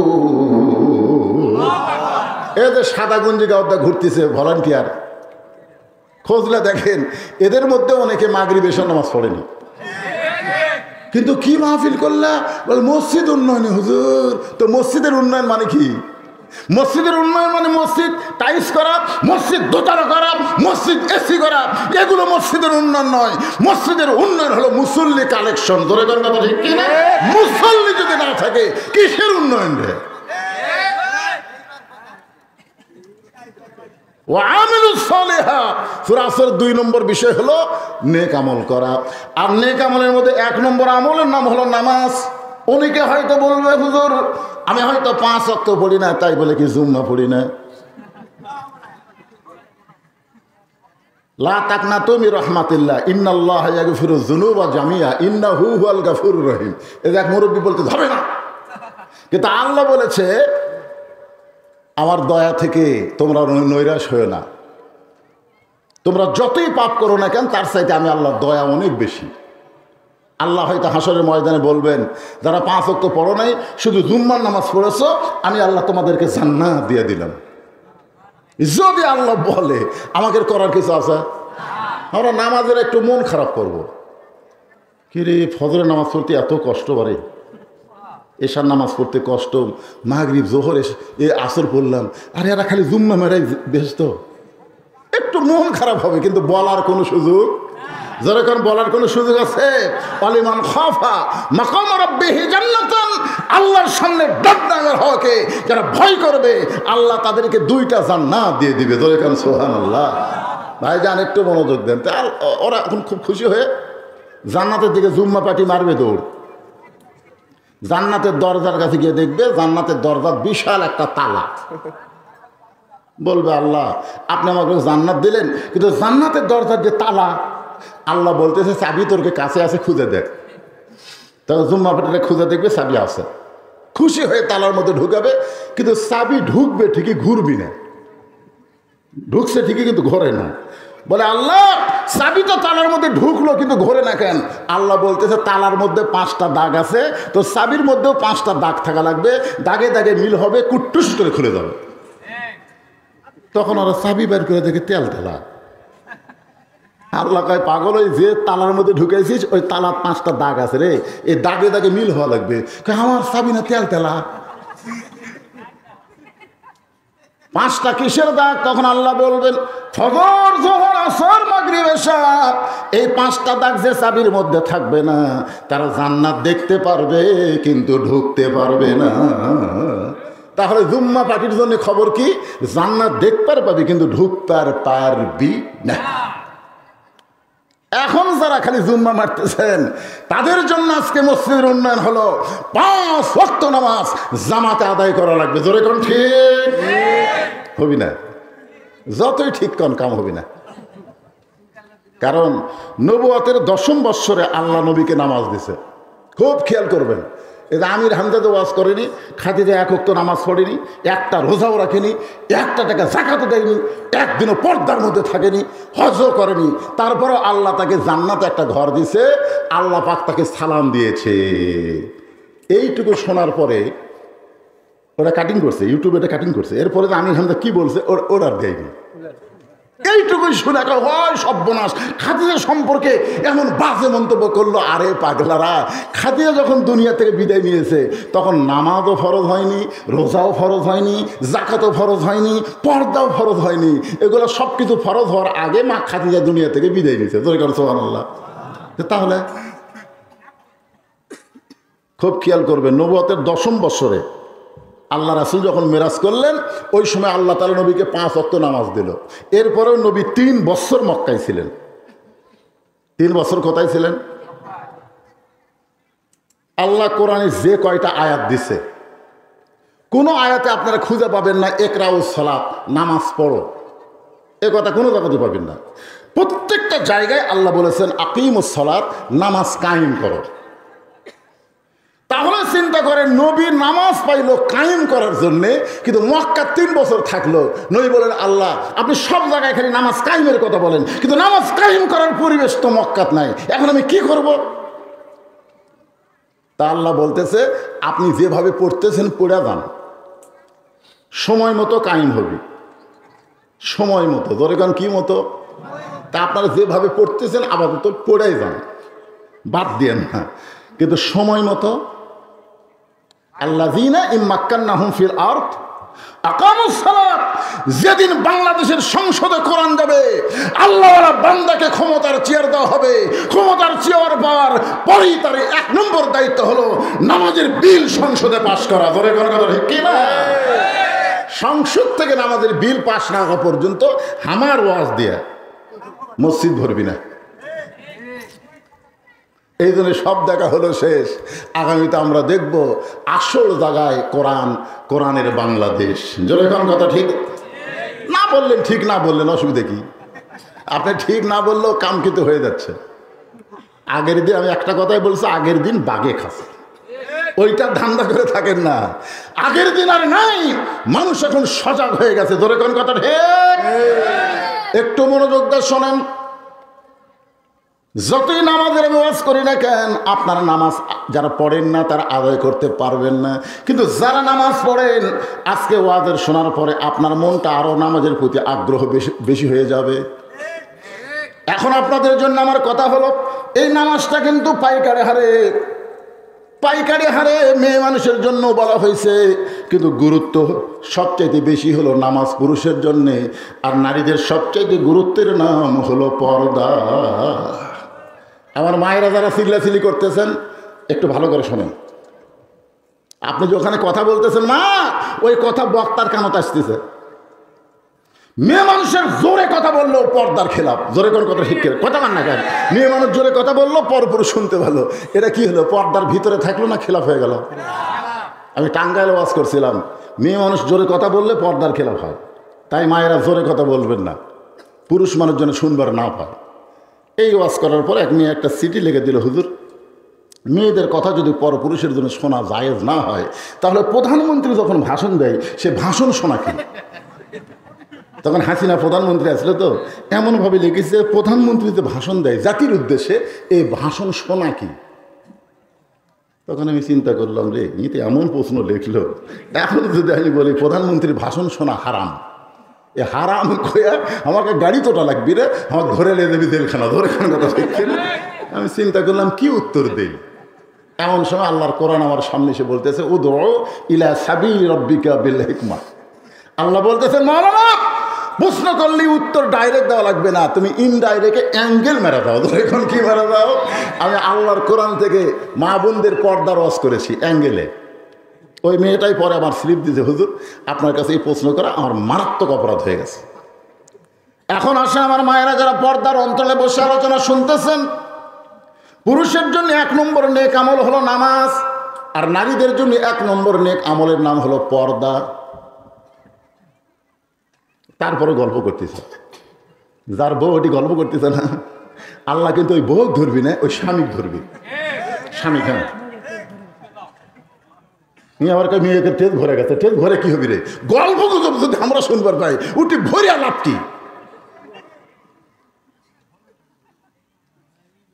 এদের সাদা গঞ্জি গাওয়া ঘুরতেছে ভলান্টিয়ার, খোঁজলে দেখেন এদের মধ্যে অনেকে মাগরিব এশার নামাজ পড়েনি, কিন্তু কি মাহফিল করলা বল মসজিদ উন্নয়নে হুজুর। তো মসজিদের উন্নয়ন মানে কি? মসজিদের উন্নয়ন মানে মসজিদ টাইলস করা, মসজিদ দোতলা করা, মসজিদ এসি করা, এগুলো মসজিদের উন্নয়ন নয়। মসজিদের উন্নয়ন হলো মুসল্লি কালেকশন। ধরে ধরে কথা ঠিক কিনা? মুসল্লি যদি না থাকে কিসের উন্নয়ন রে? সূরা আসর 2 নম্বর বিষয় হলো নেক আমল করা। আর নেক আমলের মধ্যে 1 নম্বর আমলের নাম হলো নামাজ। অনেকে হয়তো বলবে হুজুর আমি হয়তো 5 ওয়াক্ত পড়ি না, তাই বলে কি জুম্মা পড়ি না? লা তাকনাতু মির রাহমাতিল্লাহ ইন্নাল্লাহা ইয়াগফিরুয যুনুবা জামিআ ইন্নাহু হুয়াল গাফুরুর রহিম। এই এক মুরব্বি বলতে হবে না, কিন্তু আল্লাহ বলেছে আমার দয়া থেকে তোমরা নৈরাশ হয়ে না। তোমরা যতই পাপ করো না কেন তার চাইতে আমি আল্লাহর দয়া অনেক বেশি। আল্লাহ হয়তো হাসরের ময়দানে বলবেন যারা 5 ওয়াক্ত পড়ো নাই, শুধু জুম্মার নামাজ পড়েছো, আমি আল্লাহ তোমাদেরকে জান্নাত দিয়ে দিলাম। যদি আল্লাহ বলে আমাদের করার কিছু আছে? আমরা নামাজের একটু মন খারাপ করব। কি রে ফজরের নামাজ পড়তে এত কষ্ট বাড়ে, এশার নামাজ পড়তে কষ্ট, মাগরিব জোহর এ আসর পড়লাম, আর এরা খালি জুম্মা মেরাই ব্যস্ত, একটু মন খারাপ হবে, কিন্তু বলার কোনো সুযোগ, যেরকম বলার কোনো সুযোগ আছে? পালিমান খাফা মাকাম রাব্বিহি জান্নাতান, আল্লাহর সামনে ডাকডাঙ্গার হকে যারা ভয় করবে আল্লাহ তাদেরকে 2টা জান্নাত দিয়ে দিবে। যেরকম সুবহানাল্লাহ। ভাইজান একটু মনোযোগ দেন। তা ওরা এখন খুব খুশি হয়ে জান্নাতের দিকে জুম্মা পাটি মারবে দৌড়। জান্নাতের দরজার কাছে গিয়ে দেখবে জান্নাতের দরজার বিশাল একটা তালা। বলবে আল্লাহ আপনি আমাকে জান্নাত দিলেন, কিন্তু জান্নাতের দরজার যে তালা, আল্লাহ বলতেছে চাবি তোরকে কাছে আছে, খুঁজে দেখ। তখন জুম্মা পাটিটা খুঁজে দেখবে চাবি আছে, খুশি হয়ে তালার মধ্যে ঢুকাবে, কিন্তু চাবি ঢুকবে ঠিকই, ঘুরবি না। ঢুকছে ঠিকই কিন্তু ঘোরে না। বলে আল্লাহ চাবি তো তালার মধ্যে ঢুকলো কিন্তু ঘোরে না কেন? আল্লাহ বলতেছে তালার মধ্যে 5টা দাগ আছে, তো চাবির মধ্যেও 5টা দাগ থাকা লাগবে, দাগে দাগে মিল হবে, কুট্টুস করে খুলে যাবে। তখন ওরা চাবি বের করে দেখে তেল তেলা। আল্লাহ কয় পাগল, ওই যে তালার মধ্যে ঢুকেছিস ওই তালার 5টা দাগ আছে রে, এই দাগে দাগে মিল হওয়া লাগবে। আমার চাবি না তেল তেলা, 5টা কিসের দাগ? তখন আল্লাহ বলবেন ফজর যোহর আসর মাগরিব এশা, এই 5টা দাগ যে চাবির মধ্যে থাকবে না তারা জান্নাত দেখতে পারবে কিন্তু ঢুকতে পারবে না। তাহলে জুম্মা পার্টির জন্য খবর কি? জান্নাত দেখতে পারবি কিন্তু ঢুকতে পারবি না। এখন যারা খালি জুম্মা মারতেছেন তাদের জন্য আজকে মসজিদের উন্নয়ন হলো 5 ওয়াক্ত নামাজ জামাতে আদায় করা লাগবে। জোরে কোন ঠিক হবি না, যতই ঠিক কোন কাম হবি না। কারণ নবুয়তের 10ম বৎসরে আল্লাহ নবীকে নামাজ দিছে। খুব খেয়াল করবেন, এই যে আমির হামজা তো ওয়াজ করেনি, খাদিজা 1 ওয়াক্ত নামাজ পড়েনি, একটা রোজাও রাখেনি, 1 টাকা যাকাতও দেয়নি, একদিনও পর্দার মধ্যে থাকেনি, হজও করেনি, তারপরও আল্লাহ তাকে জান্নাতে একটা ঘর দিছে, আল্লাহ পাক তাকে সালাম দিয়েছে। এইটুকু শোনার পরে ওরা কাটিং করছে, ইউটিউবে এটা কাটিং করছে। এরপরে আমির হামজা কি বলছে ওরা দেয়নি। এইটুকুই শুনে হয় সর্বনাশ, খাদিজা সম্পর্কে এমন বাজে মন্তব্য করলো। আরে পাগলারা, খাদিজা যখন দুনিয়া থেকে বিদায় নিয়েছে তখন নামাজও ফরজ হয়নি, রোজাও ফরজ হয়নি, যাকাতও ফরজ হয়নি, পর্দাও ফরজ হয়নি। এগুলো সব কিছু ফরজ হওয়ার আগে মা খাদিজা দুনিয়া থেকে বিদায় নিয়েছে। সুবহানাল্লাহ। তাহলে খুব খেয়াল করবেন, নবুয়তের 10ম বৎসরে আল্লাহ রাসূল যখন মেরাজ করলেন ওই সময় আল্লাহ তাআলা নবীকে 5 ওয়াক্ত নামাজ দিল। এরপরেও নবী 3 বছর মক্কায় ছিলেন। 3 বছর কোথায় ছিলেন? আল্লাহ কোরআনে যে কয়টা আয়াত দিছে কোনো আয়াতে আপনারা খুঁজে পাবেন না ইকরাউস সালাত, নামাজ পড়ো, এ কথা কোনো জায়গাতে পাবেন না। প্রত্যেকটা জায়গায় আল্লাহ বলেছেন আকিমুস সালাত, নামাজ কায়েম করো। তাহলে চিন্তা করেন, নবী নামাজ পাইল কায়েম করার জন্যে, কিন্তু মক্কা 3 বছর থাকলো। নবী বলেন আল্লাহ আপনি সব জায়গায় খালি নামাজ কায়েমের কথা বলেন, কিন্তু নামাজ কায়েম করার পরিবেশ তো মক্কাত নাই, এখন আমি কি করব? তা আল্লাহ বলতেছে আপনি যেভাবে পড়তেছেন পড়ে যান, সময় মতো কায়েম হবে। সময় মতো ধরে গান কি মতো? তা আপনারা যেভাবে পড়তেছেন আপাতত পড়েই যান, বাদ দিয়েন না, কিন্তু সময় মতো। আল্লাযীনা ইম্মাক্কান্নাহুম ফিল আরদ আকামুস সালাত, যেদিন বাংলাদেশের সংসদে কোরআন যাবে, আল্লাহওয়ালা বান্দাকে ক্ষমতার চেয়ার দেওয়া হবে। ক্ষমতার চেয়ার পাওয়ার পরেই তার 1 নম্বর দায়িত্ব হলো নামাজের বিল সংসদে পাশ করা। ধরে কোন কথা ঠিক কি না? সংসদ থেকে নামাজের বিল পাশ না হওয়া পর্যন্ত আমার ওয়াজ দিয়ে মসজিদ ভরবি না। এই জন্য সব দেখা হলো শেষ। আগামীতে আমরা দেখব আসল জায়গায় কোরআনের বাংলাদেশ। যেরকম কথা ঠিক না বললেন, ঠিক না বললেন, অসুবিধা কি? আপনি ঠিক না বললেও কাম কিন্তু হয়ে যাচ্ছে। আগের দিন আমি একটা কথাই বলছি, আগের দিন বাগে খাচ্ছে, ওইটা ধান্দা করে থাকেন না। আগের দিন আর নাই, মানুষ এখন সজাগ হয়ে গেছে। ধরে কোন কথা ঠিক? একটু মনোযোগ দিয়ে শোনেন। যতই নামাজের আমি ওয়াজ করি না কেন, আপনারা নামাজ যারা পড়েন না তারা আদায় করতে পারবেন না, কিন্তু যারা নামাজ পড়েন আজকে ওয়াজের শোনার পরে আপনার মনটা আরো নামাজের প্রতি আগ্রহ বেশি হয়ে যাবে। এখন আপনাদের জন্য আমার কথা হলো, এই নামাজটা কিন্তু পাইকারি হারে মেয়ে মানুষের জন্য বলা হয়েছে, কিন্তু গুরুত্ব সবচাইতে বেশি হলো নামাজ পুরুষের জন্যে, আর নারীদের সবচাইতে গুরুত্বের নাম হলো পর্দা। আমার মায়েরা যারা চিল্লাচিল্লি করতেছেন একটু ভালো করে শোনেন। আপনি যে ওখানে কথা বলতেছেন মা, ওই কথা বক্তার কানতে আসতেছে। মেয়ে মানুষের জোরে কথা বললো পর্দার খেলাপ। জোরে কোন কথা ঠিক কথা মান না কেন? মেয়ে মানুষ জোরে কথা বললো পরপুরুষ শুনতে ভালো, এটা কি হলো? পর্দার ভিতরে থাকলো না খেলাপ হয়ে গেল? আমি টাঙ্গাইলে ওয়াজ করছিলাম, মেয়ে মানুষ জোরে কথা বললে পর্দার খেলাপ হয়, তাই মায়েরা জোরে কথা বলবেন না, পুরুষ মানুষ যেন শুনবার না পায়। এই ওয়াজ করার পর এক মেয়ে একটা চিঠি লিখে দিল, হুজুর মেয়েদের কথা যদি পরপুরুষের জন্য শোনা জায়েজ না হয়, তাহলে প্রধানমন্ত্রী যখন ভাষণ দেয় সে ভাষণ শোনা কি? তখন হাসিনা প্রধানমন্ত্রী আসলে তো এমনভাবে লিখেছে, প্রধানমন্ত্রী যে ভাষণ দেয় জাতির উদ্দেশ্যে, এই ভাষণ শোনা কি? তখন আমি চিন্তা করলাম, রে ইতে এমন প্রশ্ন লিখলো, এখন যদি আমি বলি প্রধানমন্ত্রীর ভাষণ শোনা হারাম, এ হারাম কইয়া আমাকে গাড়ি তোটা লাগবি রে, আমার ধরে লে দেবি জেলখানা। ধরে খান কথা শিখছি। আমি চিন্তা করলাম কি উত্তর দেই। এমন সময় আল্লাহর কোরআন আমার সামনে এসে বলতেছে, উদউ ইলা সাবিলি রাব্বিকা বিল হিকমা। আল্লাহ বলতেছেন মাওলানা প্রশ্ন করলে উত্তর ডাইরেক্ট দেওয়া লাগবে না, তুমি ইনডাইরেক্টে অ্যাঙ্গেল মেরা দাও। এখন কি মেরা দাও? আমি আল্লাহর কোরআন থেকে মা বোনদের পর্দার ওয়াজ করেছি অ্যাঙ্গেলে। ওই মেয়েটাই পরে আমার স্লিপ দিয়েছে, হুজুর আপনার কাছে এই প্রশ্ন করা আমার মারাত্মক অপরাধ হয়ে গেছে। এখন আসে আমার মায়েরা যারা পর্দার অন্তরে বসে আলোচনা শুনতেছেন, পুরুষের জন্য 1 নম্বর নেক আমল হলো নামাজ, আর নারীদের জন্য 1 নম্বর নেক আমলের নাম হলো পর্দা। তারপরে গল্প করতেছে, যার বউ ওটি গল্প করতেছে না, আল্লাহ কিন্তু ওই বউ ধরবি না, ওই স্বামী ধরবি। স্বামী খান আমার মেয়েকে টেজ ভরে গেছে, টেজ ভরে কি হবি রে? গল্প যদি আমরা শুনবার পাই, উঠি ভরে লাভ কি?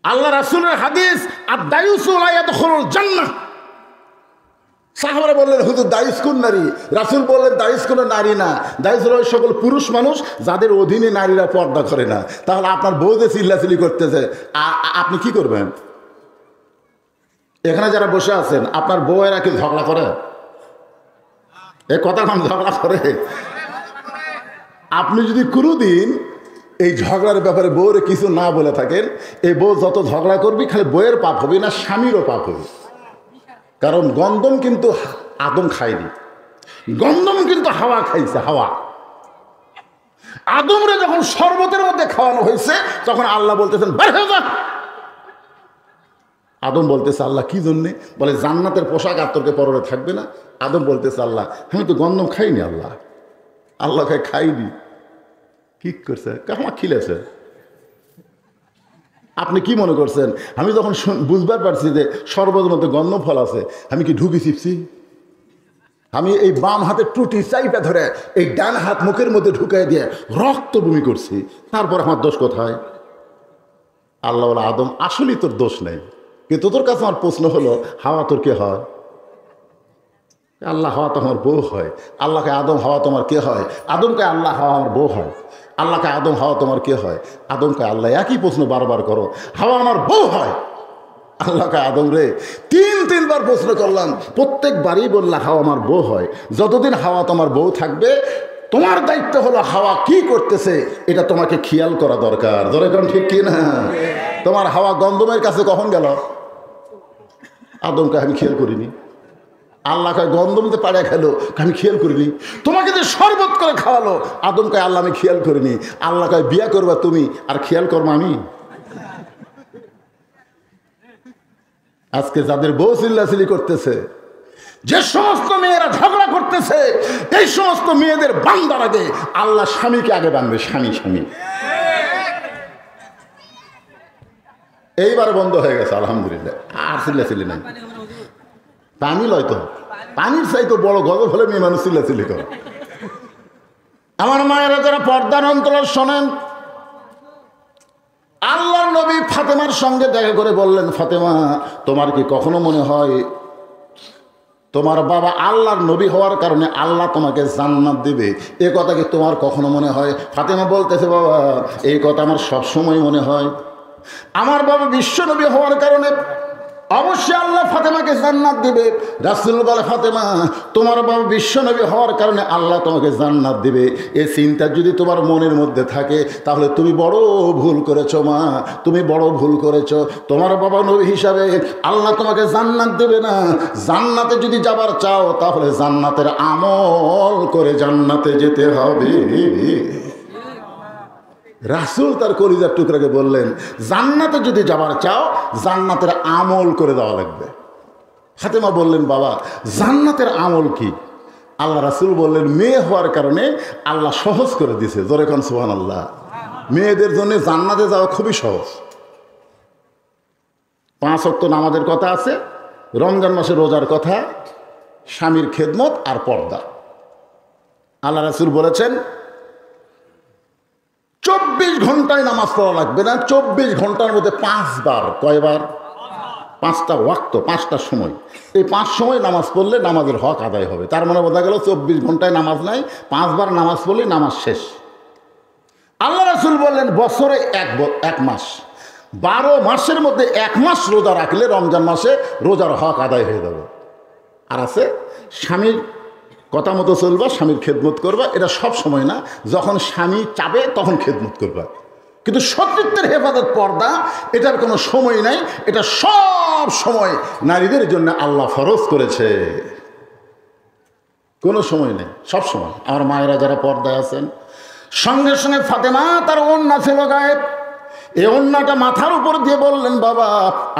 আল্লাহ রাসূলের হাদিস, আদ-দায়ুসু লা ইয়াদখুলুল জান্নাহ। সাহাবারা বললেন হুজুর দায়ুস কোন নারী? রাসূল বললেন দায়ুস কোনো নারী না, দায়ুস হলো সকল পুরুষ মানুষ যাদের অধীনে নারীরা পর্দা করে না। তাহলে আপনার বউ যে চিল্লাচিল্লি করতেছে, আপনি কি করবেন? এখানে যারা বসে আছেন, আপনার বউয়েরা কি ঝগড়া করে? এ কথা কম ঝগড়া করে? আপনি যদি কোনোদিন এই ঝগড়ার ব্যাপারে বউরে কিছু না বলে থাকেন, এই বউ যত ঝগড়া করবি খালি বউয়ের পাপ হবে না, স্বামীরও পাপ হবে। কারণ গন্ধম কিন্তু আদম খায়নি, গন্ধম কিন্তু হাওয়া খাইছে। হাওয়া আদমরে যখন শরবতের মধ্যে খাওয়ানো হয়েছে, তখন আল্লাহ বলতেছেন বের হয়ে যা। আদম বলতেছে আল্লাহ কি জন্যে? বলে জান্নাতের পোশাক আর তোরকে পরনে থাকবে না। আদম বলতেছে আল্লাহ আমি তো গন্ধম খাইনি। আল্লাহ খাইনি। কি করছে? কামা খিলেছে। আপনি কি মনে করছেন আমি যখন বুঝবার পারছি যে শরবতের মধ্যে গন্ধ ফল আছে, আমি কি ঢুকি চিপছি? আমি এই বাম হাতে টুটি চাইপে ধরে এই ডান হাত মুখের মধ্যে ঢুকাই দিয়ে রক্ত বমি করছি, তারপর আমার দোষ কোথায়? আল্লাহ বলে, আদম আসলেই তোর দোষ নেই, কিন্তু তোর কাছে আমার প্রশ্ন হলো, হাওয়া তোর কে হয়? আল্লাহ হাওয়া তো আমার বউ হয়। আল্লাহকে আদম হাওয়া তোমার কে হয়? আদমকে আল্লাহ হাওয়া আমার বউ হয়। আল্লাহকে আদম হাওয়া তোমার কে হয়? আদমকে আল্লাহ। একই প্রশ্ন বারবার করো, হাওয়া আমার বউ হয়। আল্লাহকে আদম রে তিনবার প্রশ্ন করলাম, প্রত্যেকবারই বললা হাওয়া আমার বউ হয়। যতদিন হাওয়া তোমার বউ থাকবে, তোমার দায়িত্ব হলো হাওয়া কি করতেছে এটা তোমাকে খেয়াল করা দরকার। ধরে কোন ঠিক কি না? তোমার হাওয়া গন্ধমের কাছে কখন গেল? আদমকে আমি খেয়াল করিনি। আল্লাহকে গন্ধমতে পাড়ে খেলো, আমি খেয়াল করিনি। তোমাকে যে শরবত করে খাওয়ালো, আদমকে আল্লাহ আমি খেয়াল করিনি। আল্লাহকে বিয়া করবা তুমি, আর খেয়াল করবো আমি? আজকে যাদের বউ চিল্লাচিল্লি করতেছে, যে সমস্ত মেয়েরা ঝগড়া করতেছে, এই সমস্ত মেয়েদের বান্দার আগে আল্লাহ স্বামীকে আগে বানবে। স্বামী এইবারে বন্ধ হয়ে গেছে আলহামদুলিল্লাহ, আর চিল্লাচিল্লি নাই। পানি লয় তো, পানির চাইতে বড় গজব হলে মেয়ে মানুষ চিল্লাচিল্লি করে। আমার মায়েরা যারা পর্দার অন্তরাল শোনেন, আল্লাহর নবী ফাতেমার সঙ্গে দেখা করে বললেন, ফাতেমা তোমার কি কখনো মনে হয় তোমার বাবা আল্লাহর নবী হওয়ার কারণে আল্লাহ তোমাকে জান্নাত দিবে? এ কথা কি তোমার কখনো মনে হয়? ফাতেমা বলতেছে, বাবা এই কথা আমার সবসময় মনে হয়। আমার বাবা বিশ্ব নবী হওয়ার কারণে অবশ্যই আল্লাহ ফাতেমাকে জান্নাত দিবে। রাসূল বলে, ফাতেমা তোমার বাবা বিশ্বনবী হওয়ার কারণে আল্লাহ তোমাকে জান্নাত দিবে, এই চিন্তা যদি তোমার মনের মধ্যে থাকে তাহলে তুমি বড় ভুল করেছো মা, তুমি বড় ভুল করেছো। তোমার বাবা নবী হিসাবে আল্লাহ তোমাকে জান্নাত দেবে না। জান্নাতে যদি যাবার চাও তাহলে জান্নাতের আমল করে জান্নাতে যেতে হবে। রাসূল তার কলিজার টুকরাকে বললেন, জান্নাতে যদি যাবার চাও জান্নাতের আমল করে দেওয়া লাগবে। ফাতেমা বললেন, বাবা জান্নাতের আমল কি? আল্লাহ রাসূল বললেন, মেয়ে হওয়ার কারণে আল্লাহ সহজ করে দিয়েছে। জোরে কোন সুবহানাল্লাহ। মেয়েদের জন্য জান্নাতে যাওয়া খুবই সহজ। 5 ওয়াক্ত নামাজের কথা আছে, রমজান মাসে রোজার কথা, স্বামীর খেদমত আর পর্দা। আল্লাহ রাসূল বলেছেন 24 ঘন্টায় নামাজ পড়া লাগবে না। 24 ঘন্টার মধ্যে 5 বার, কয়বার? 5টা ওয়াক্ত, 5টা সময়। এই 5 সময় নামাজ পড়লে নামাজের হক আদায় হবে। তার মানে বোঝা গেল 24 ঘন্টায় নামাজ নাই, 5 বার নামাজ পড়লে নামাজ শেষ। আল্লাহ রাসূল বললেন, বছরে এক মাস, 12 মাসের মধ্যে 1 মাস রোজা রাখলে রমজান মাসে রোজার হক আদায় হয়ে যাবে। আর আছে স্বামীর কথা মতো চলবা, স্বামীর খেদমত করবা। এটা সব সময় না, যখন স্বামী চাবে তখন খেদমত করবা। কিন্তু সতীত্বের হেফাজত, পর্দা, এটার কোনো সময় নাই। এটা সব সময় নারীদের জন্য আল্লাহ ফরজ করেছে, কোনো সময় নেই, সব সময়। আমার মায়েরা যারা পর্দায় আছেন, সঙ্গে সঙ্গে ফাতেমা তার ওড়না ছিল গায়ে, এই ওড়নাটা মাথার উপর দিয়ে বললেন, বাবা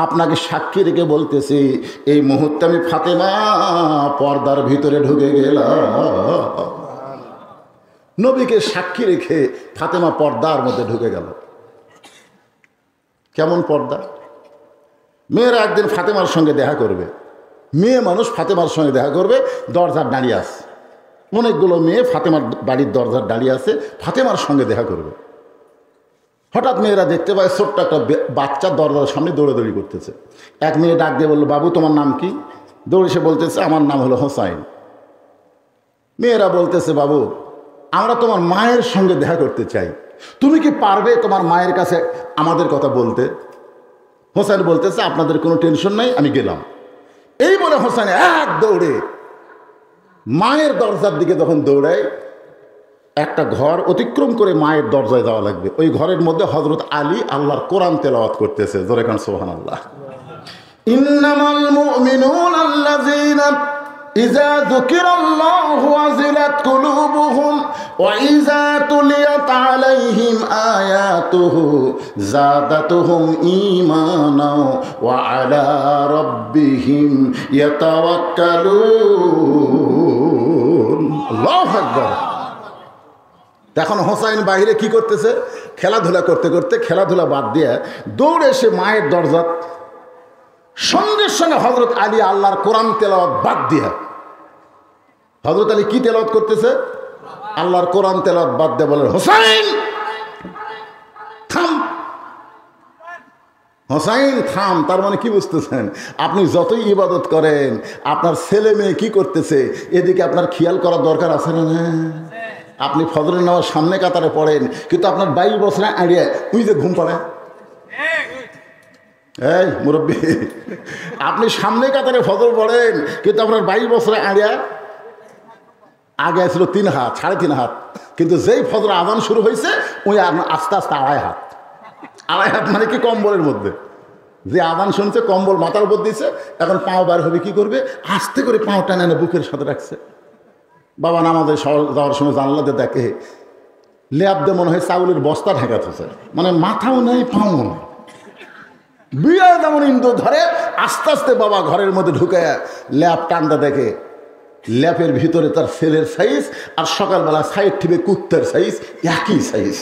আপনাকে সাক্ষী রেখে বলতেছি, এই মুহূর্তে আমি ফাতেমা পর্দার ভিতরে ঢুকে গেলাম। নবীকে সাক্ষী রেখে ফাতেমা পর্দার মধ্যে ঢুকে গেল। কেমন পর্দা! মেয়েরা একদিন ফাতেমার সঙ্গে দেখা করবে, মেয়ে মানুষ ফাতেমার সঙ্গে দেখা করবে, দরজার দাঁড়িয়ে আছে, অনেকগুলো মেয়ে ফাতেমার বাড়ির দরজার দাঁড়িয়ে আছে, ফাতেমার সঙ্গে দেখা করবে। হঠাৎ মেয়েরা দেখতে পায় ছোট্ট একটা বাচ্চা দরজার সামনে দৌড়াদৌড়ি করতেছে। এক মেয়ে ডাক দিয়ে বললো, বাবু তোমার নাম কি? দৌড়ে সে বলতেছে, আমার নাম হলো হোসাইন। মেয়েরা বলতেছে, বাবু আমরা তোমার মায়ের সঙ্গে দেখা করতে চাই, তুমি কি পারবে তোমার মায়ের কাছে আমাদের কথা বলতে? হোসাইন বলতেছে, আপনাদের কোনো টেনশন নাই, আমি গেলাম। এই বলে হোসাইন এক দৌড়ে মায়ের দরজার দিকে যখন দৌড়ায়, একটা ঘর অতিক্রম করে মায়ের দরজায় যাওয়া লাগবে। ওই ঘরের মধ্যে হযরত আলী আল্লাহর কোরআন তেলাওয়াত করতেছে। জোরে কান সুবহানাল্লাহ। ইন্নামাল মুমিনুনা আল্লাযীনা ইযা যুকিরাল্লাহু ওয়াজিলাত কুলুবুহুম ওয়া ইযা তুলিয়াত আলাইহিম আয়াতুহু যাদাতুহুম ঈমানাও ওয়া আলা রাব্বিহিম ইয়াতাওয়াক্কালুন। আল্লাহু আকবার। এখন হোসাইন বাইরে কি করতেছে, খেলাধুলা করতে করতে খেলাধুলা বাদ দিয়ে দৌড়ে এসে মায়ের দরজা, সঙ্গে সঙ্গে হজরত আলী আল্লাহর কোরআন তেলাওয়াত বাদ দিয়া, হজরত আলী কি তেলাওয়াত করতেছে, আল্লাহর কোরআন তেলাওয়াত বাদ দিয়ে বলেন, হোসাইন থাম, হোসাইন থাম। তার মানে কি বুঝতেছেন, আপনি যতই ইবাদত করেন, আপনার ছেলে মেয়ে কি করতেছে এদিকে আপনার খেয়াল করার দরকার আছে না? আপনি ফজরের নামাজ সামনে কাতারে পড়েন, কিন্তু আপনার 22 বছরে আড়িয়ে তুই যে ঘুম পড়ে, এই মুরব্বী, আপনি সামনে কাতারে ফজর পড়েন, কিন্তু আপনার 22 বছরে আড়িয়া, আগে ছিল 3 হাত 3.5 হাত, কিন্তু যেই ফজর আজান শুরু হয়েছে ওই আস্তে আস্তে 2.5 হাত। 2.5 হাত মানে কি, কম্বলের মধ্যে যে আজান শুনছে কম্বল মাথার উপর দিয়েছে, এখন পাও বার হবে, কি করবে, আস্তে করে পাও টানে না বুকের সাথে রাখছে। বাবা নামাজে যাওয়ার সময় জানলাতে দেখে লেপ দিয়ে মনে হয় চাউলের বস্তা ঢাকা থাকছে, মানে মাথাও নেই পাও নেই, বিয়ার যেমন ইন্দু ধরে আস্তে আস্তে বাবা ঘরের মধ্যে ঢুকে ল্যাপ টানতে দেখে ল্যাপের ভিতরে তার ছেলের সাইজ আর সকালবেলা সাইড টিপে কুত্তার সাইজ একই সাইজ।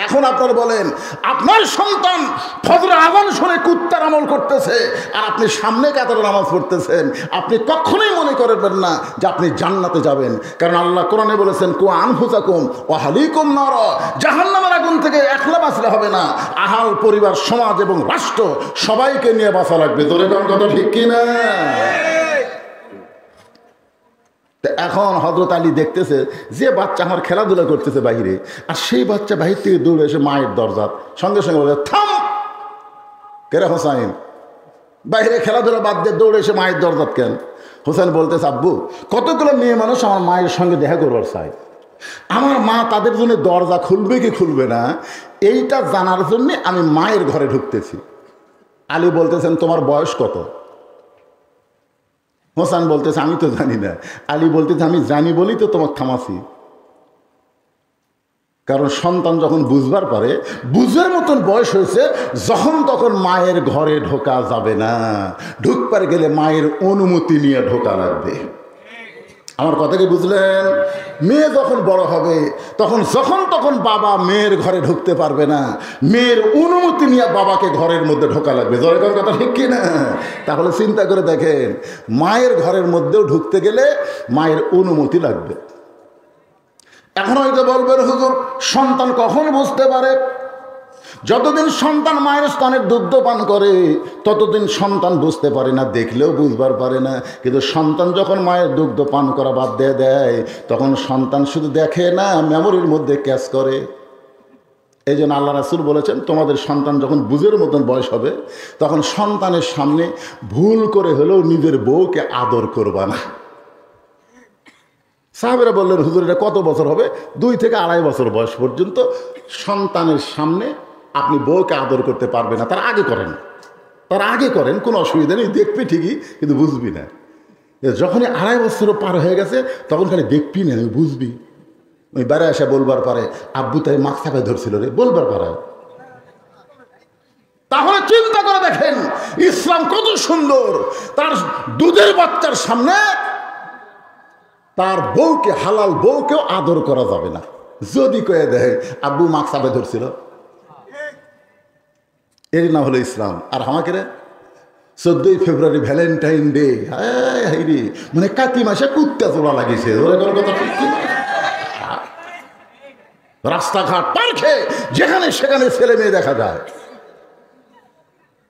এখন আপনার বলেন, আপনার সন্তান ফজর আযান শুনে কুত্তার আমল করতেছে আর আপনি সামনে কাতারে নামাজ পড়তেছেন, আপনি কখনোই মনে করবেন না যে আপনি জান্নাতে যাবেন। কারণ আল্লাহ কোরআনে বলেছেন, কু আনফুসাকুম ওয়া আহলিকুম নার, জাহান্নামের আগুন থেকে একলা বাঁচলে হবে না, আহাল পরিবার সমাজ এবং রাষ্ট্র সবাইকে নিয়ে বাঁচা লাগবে। তোর এখন কথা ঠিক কিনা? এখন হযরত আলী দেখতেছে যে বাচ্চা আমার খেলাধুলা করতেছে বাইরে, আর সেই বাচ্চা বাহির থেকে দৌড়ে এসে মায়ের দরজা, সঙ্গে সঙ্গে বলে, থাম কেরে হোসাইন, বাইরে খেলাধুলা বাদ দিয়ে দৌড়ে এসে মায়ের দরজাত কেন? হোসেন বলতেছে, আব্বু কতগুলো মেয়ে মানুষ আমার মায়ের সঙ্গে দেখা করবার চায়, আমার মা তাদের জন্য দরজা খুলবে কি খুলবে না এইটা জানার জন্যে আমি মায়ের ঘরে ঢুকতেছি। আলী বলতেছেন, তোমার বয়স কত? হোসেন বলতেছে, আমি তো জানি না। আলী বলতেছে, আমি জানি বলি তো তোমার থামাছি। কারণ সন্তান যখন বুঝবার পারে, বুঝার মতন বয়স হয়েছে, যখন তখন মায়ের ঘরে ঢোকা যাবে না, ঢুকবার গেলে মায়ের অনুমতি নিয়ে ঢোকা লাগবে। আমার কথা কি বুঝলেন? মেয়ে যখন বড় হবে তখন যখন তখন বাবা মেয়ের ঘরে ঢুকতে পারবে না, মেয়ের অনুমতি নিয়ে বাবাকে ঘরের মধ্যে ঢোকা লাগবে। জয়গর কথা ঠিক কি না? তাহলে চিন্তা করে দেখেন, মায়ের ঘরের মধ্যেও ঢুকতে গেলে মায়ের অনুমতি লাগবে। এখন হয়তো বলবেন, হুজুর সন্তান কখন বুঝতে পারে? যতদিন সন্তান মায়ের স্তনের দুগ্ধ পান করে ততদিন সন্তান বুঝতে পারে না, দেখলেও বুঝবার পারে না। কিন্তু সন্তান যখন মায়ের দুগ্ধ পান করা বাদ দিয়ে দেয়, তখন সন্তান শুধু দেখে না, মেমোরির মধ্যে ক্যাচ করে। এই জন্য আল্লাহ রাসূল বলেছেন, তোমাদের সন্তান যখন বুঝের মতন বয়স হবে তখন সন্তানের সামনে ভুল করে হলেও নিজের বউকে আদর করবা না। সাহাবেরা বললেন, হুজুর এটা কত বছর হবে? 2 থেকে 2.5 বছর বয়স পর্যন্ত সন্তানের সামনে আপনি বউকে আদর করতে পারবে না, তার আগে করেন, তার আগে করেন, কোনো অসুবিধা নেই, দেখবি ঠিকই কিন্তু বুঝবি না। যখনই 2.5 বছরও পার হয়ে গেছে তখন খালি দেখবি না, বুঝবি। ওই বেড়ে এসে বলবার পারে, আব্বু তাই মাছ চাপায় ধরছিল রে, বলবার পারে। তাহলে চিন্তা করে দেখেন ইসলাম কত সুন্দর। তার দুধের বাচ্চার সামনে তার বউকে, হালাল বউকেও আদর করা যাবে না। যদি কয়ে দেয় আব্বু মাছ চাপায় ধরছিল, এর না হলো ইসলাম। আর আমাকে রে 14ই ফেব্রুয়ারি ভ্যালেন্টাইন ডে, হাই রে, মানে কাতি মাসে কুত্তা তোলা লাগিয়েছে। রাস্তাঘাট পার্কে যেখানে সেখানে ছেলে মেয়ে দেখা যায়।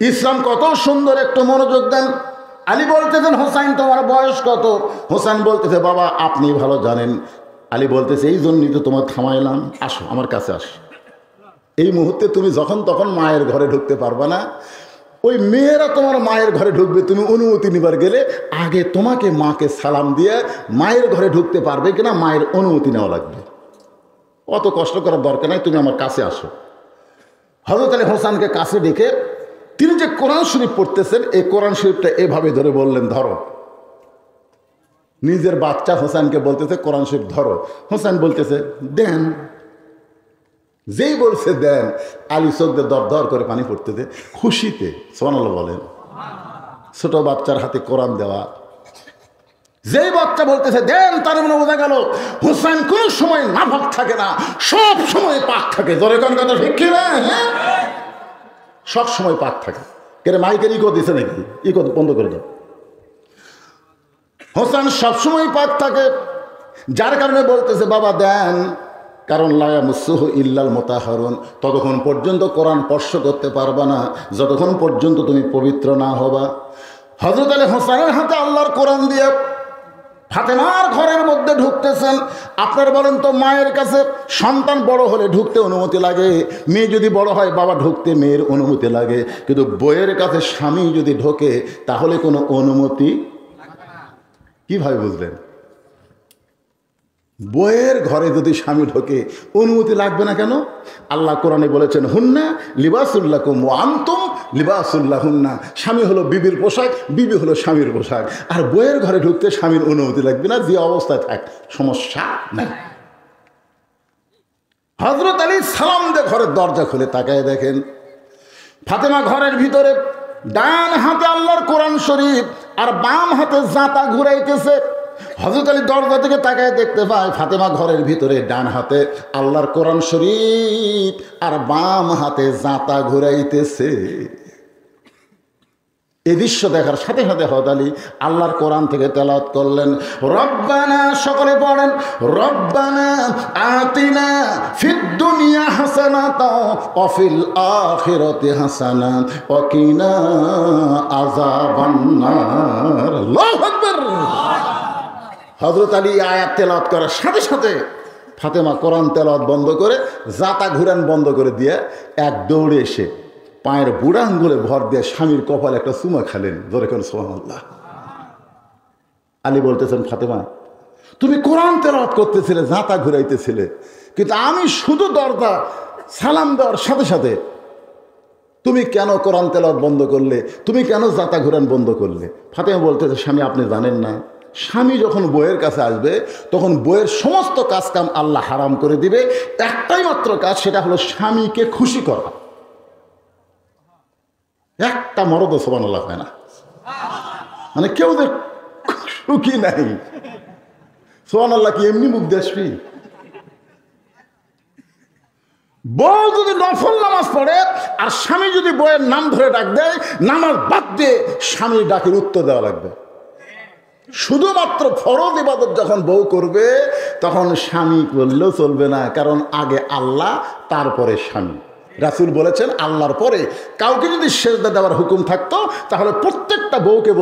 ইসলাম কত সুন্দর, একটু মনোযোগ দেন। আলী বলতেছেন, হোসাইন তোমার বয়স কত? হোসেন বলতেছে, বাবা আপনি ভালো জানেন। আলী বলতেছে, এই জন্যই তো তোমার থামাইলাম, আসো আমার কাছে আসো। এই মুহূর্তে তুমি যখন তখন মায়ের ঘরে ঢুকতে পারবে না। ওই মেয়েরা তোমার মায়ের ঘরে ঢুকবে, তুমি অনুমতি নিবার গেলে আগে তোমাকে মাকে সালাম দিয়ে মায়ের ঘরে ঢুকতে পারবে কিনা মায়ের অনুমতি নেওয়া লাগবে। অত কষ্ট করার দরকার নাই, তুমি আমার কাছে আসো। হযরত আলী হোসেনকে কাছে ডেকে তিনি যে কোরআন শরীফ পড়তেছেন, এই কোরআন শরীফটা এভাবে ধরে বললেন, ধরো। নিজের বাচ্চা হোসেনকে বলতেছে, কোরআন শরীফ ধরো। হোসেন বলতেছে, দেন। যেই বলছে দেন, আলী চোখ দিয়ে দর দর করে পানি পড়তেছে খুশিতে। সুবহানাল্লাহ বলেন। ছোট বাচ্চার হাতে কোরআন দেওয়া, যেই বাচ্চা বলতেছে দেন, তার মনে বোঝা গেল হুসাইন কোন সময় নাপাক থাকে না, সব সময় পাক থাকে। জোরে কোন কথা ঠিক কি না? সব সময় পাক থাকে। কেন মাইকের ইকো দিছে নাকি? ইকো বন্ধ করে দাও। হোসেন সবসময় পাক থাকে, যার কারণে বলতেছে বাবা দেন, কারণ লায়ামুসুহু ইল্লাল মুতাহহারুন, ততক্ষণ পর্যন্ত কোরআন স্পর্শ করতে পারবা না যতক্ষণ পর্যন্ত তুমি পবিত্র না হবা। হযরত আলী হোসেনের হাতে আল্লাহর কোরআন দিয়ে ফাতেমার ঘরের মধ্যে ঢুকতেছেন। আপনারা বলেন তো, মায়ের কাছে সন্তান বড় হলে ঢুকতে অনুমতি লাগে, মেয়ে যদি বড় হয় বাবা ঢুকতে মেয়ের অনুমতি লাগে, কিন্তু বইয়ের কাছে স্বামী যদি ঢোকে তাহলে কোনো অনুমতি। কিভাবে বুঝলেন? বইয়ের ঘরে যদি স্বামী ঢোকে অনুমতি লাগবে না কেন? আল্লাহ কোরআনে বলেছেন হুন্না লিবাসুল্লাকুম ওয়া আনতুম লিবাসুল্লাহুন্না। স্বামী হলো বিবির পোশাক, বিবি হলো স্বামীর পোশাক। আর বইয়ের ঘরে ঢুকতে স্বামীর অনুমতি লাগবে না, যে অবস্থায় থাক সমস্যা নাই। হযরত আলী সালাম দিয়ে ঘরের দরজা খুলে তাকায় দেখেন ফাতেমা ঘরের ভিতরে ডান হাতে আল্লাহর কোরআন শরীফ আর বাম হাতে জাঁতা ঘুরাইতেছে। হযরত আলী দরজা থেকে তাকায় দেখতে পায় ফাতেমা ঘরের ভিতরে ডান হাতে আল্লাহর কোরআন শরীফ আর বাম হাতে জাঁতা ঘুরাইতেছে। এই দৃশ্য দেখার সাথে সাথে হযরত আলী আল্লাহর কোরআন থেকে তেলাওয়াত করলেন, রব্বানা, সকলে পড়েন, রব্বানা আতিনা ফিদ দুনিয়া হাসানাতাও ওয়া ফিল আখিরাতি হাসানাত ওয়া কিনা আযাবান্নার। আল্লাহু আকবার। হযরত আলী আয়াত তেলাওয়াত করার সাথে সাথে ফাতেমা কোরআন তেলাওয়াত বন্ধ করে জাঁতা ঘুরান বন্ধ করে দিয়ে এক দৌড়ে এসে পায়ের বুড়া আঙ্গুলে ভর দিয়ে স্বামীর কপালে একটা চুমা খালেন। ধরে কোন সুবহানাল্লাহ। আলী বলতেছেন, ফাতেমা তুমি কোরআন তেলাওয়াত করতেছিলে, জাঁতা ঘুরাইতেছিলে, কিন্তু আমি শুধু দরজা সালাম দেওয়ার সাথে সাথে তুমি কেন কোরআন তেলাওয়াত বন্ধ করলে? তুমি কেন জাঁতা ঘুরান বন্ধ করলে? ফাতেমা বলতেছে, স্বামী আপনি জানেন না, স্বামী যখন বইয়ের কাছে আসবে তখন বইয়ের সমস্ত কাজ কাম আল্লাহ হারাম করে দিবে, একটাই মাত্র কাজ, সেটা হলো স্বামীকে খুশি করা। একটা মরদ সুবহানাল্লাহ হয় না, মানে কেউ যে সুখী নাই। সুবহানাল্লাহ কি এমনি মুখ দেখবি? বউ যদি নফল নামাজ পড়ে আর স্বামী যদি বইয়ের নাম ধরে ডাক দেয়, নামাজ বাদ দিয়ে স্বামীর ডাকের উত্তর দেওয়া লাগবে। শুধুমাত্র ফরজ ইবাদত যখন বউ করবে তখন স্বামী করলেও চলবে না, কারণ আগে আল্লাহ তারপরে স্বামী। রাসূল বলেছেন আল্লাহর পরে কাউকে যদি সেজদা দেওয়ার হুকুম থাকতো তাহলে প্রত্যেকটা বউকে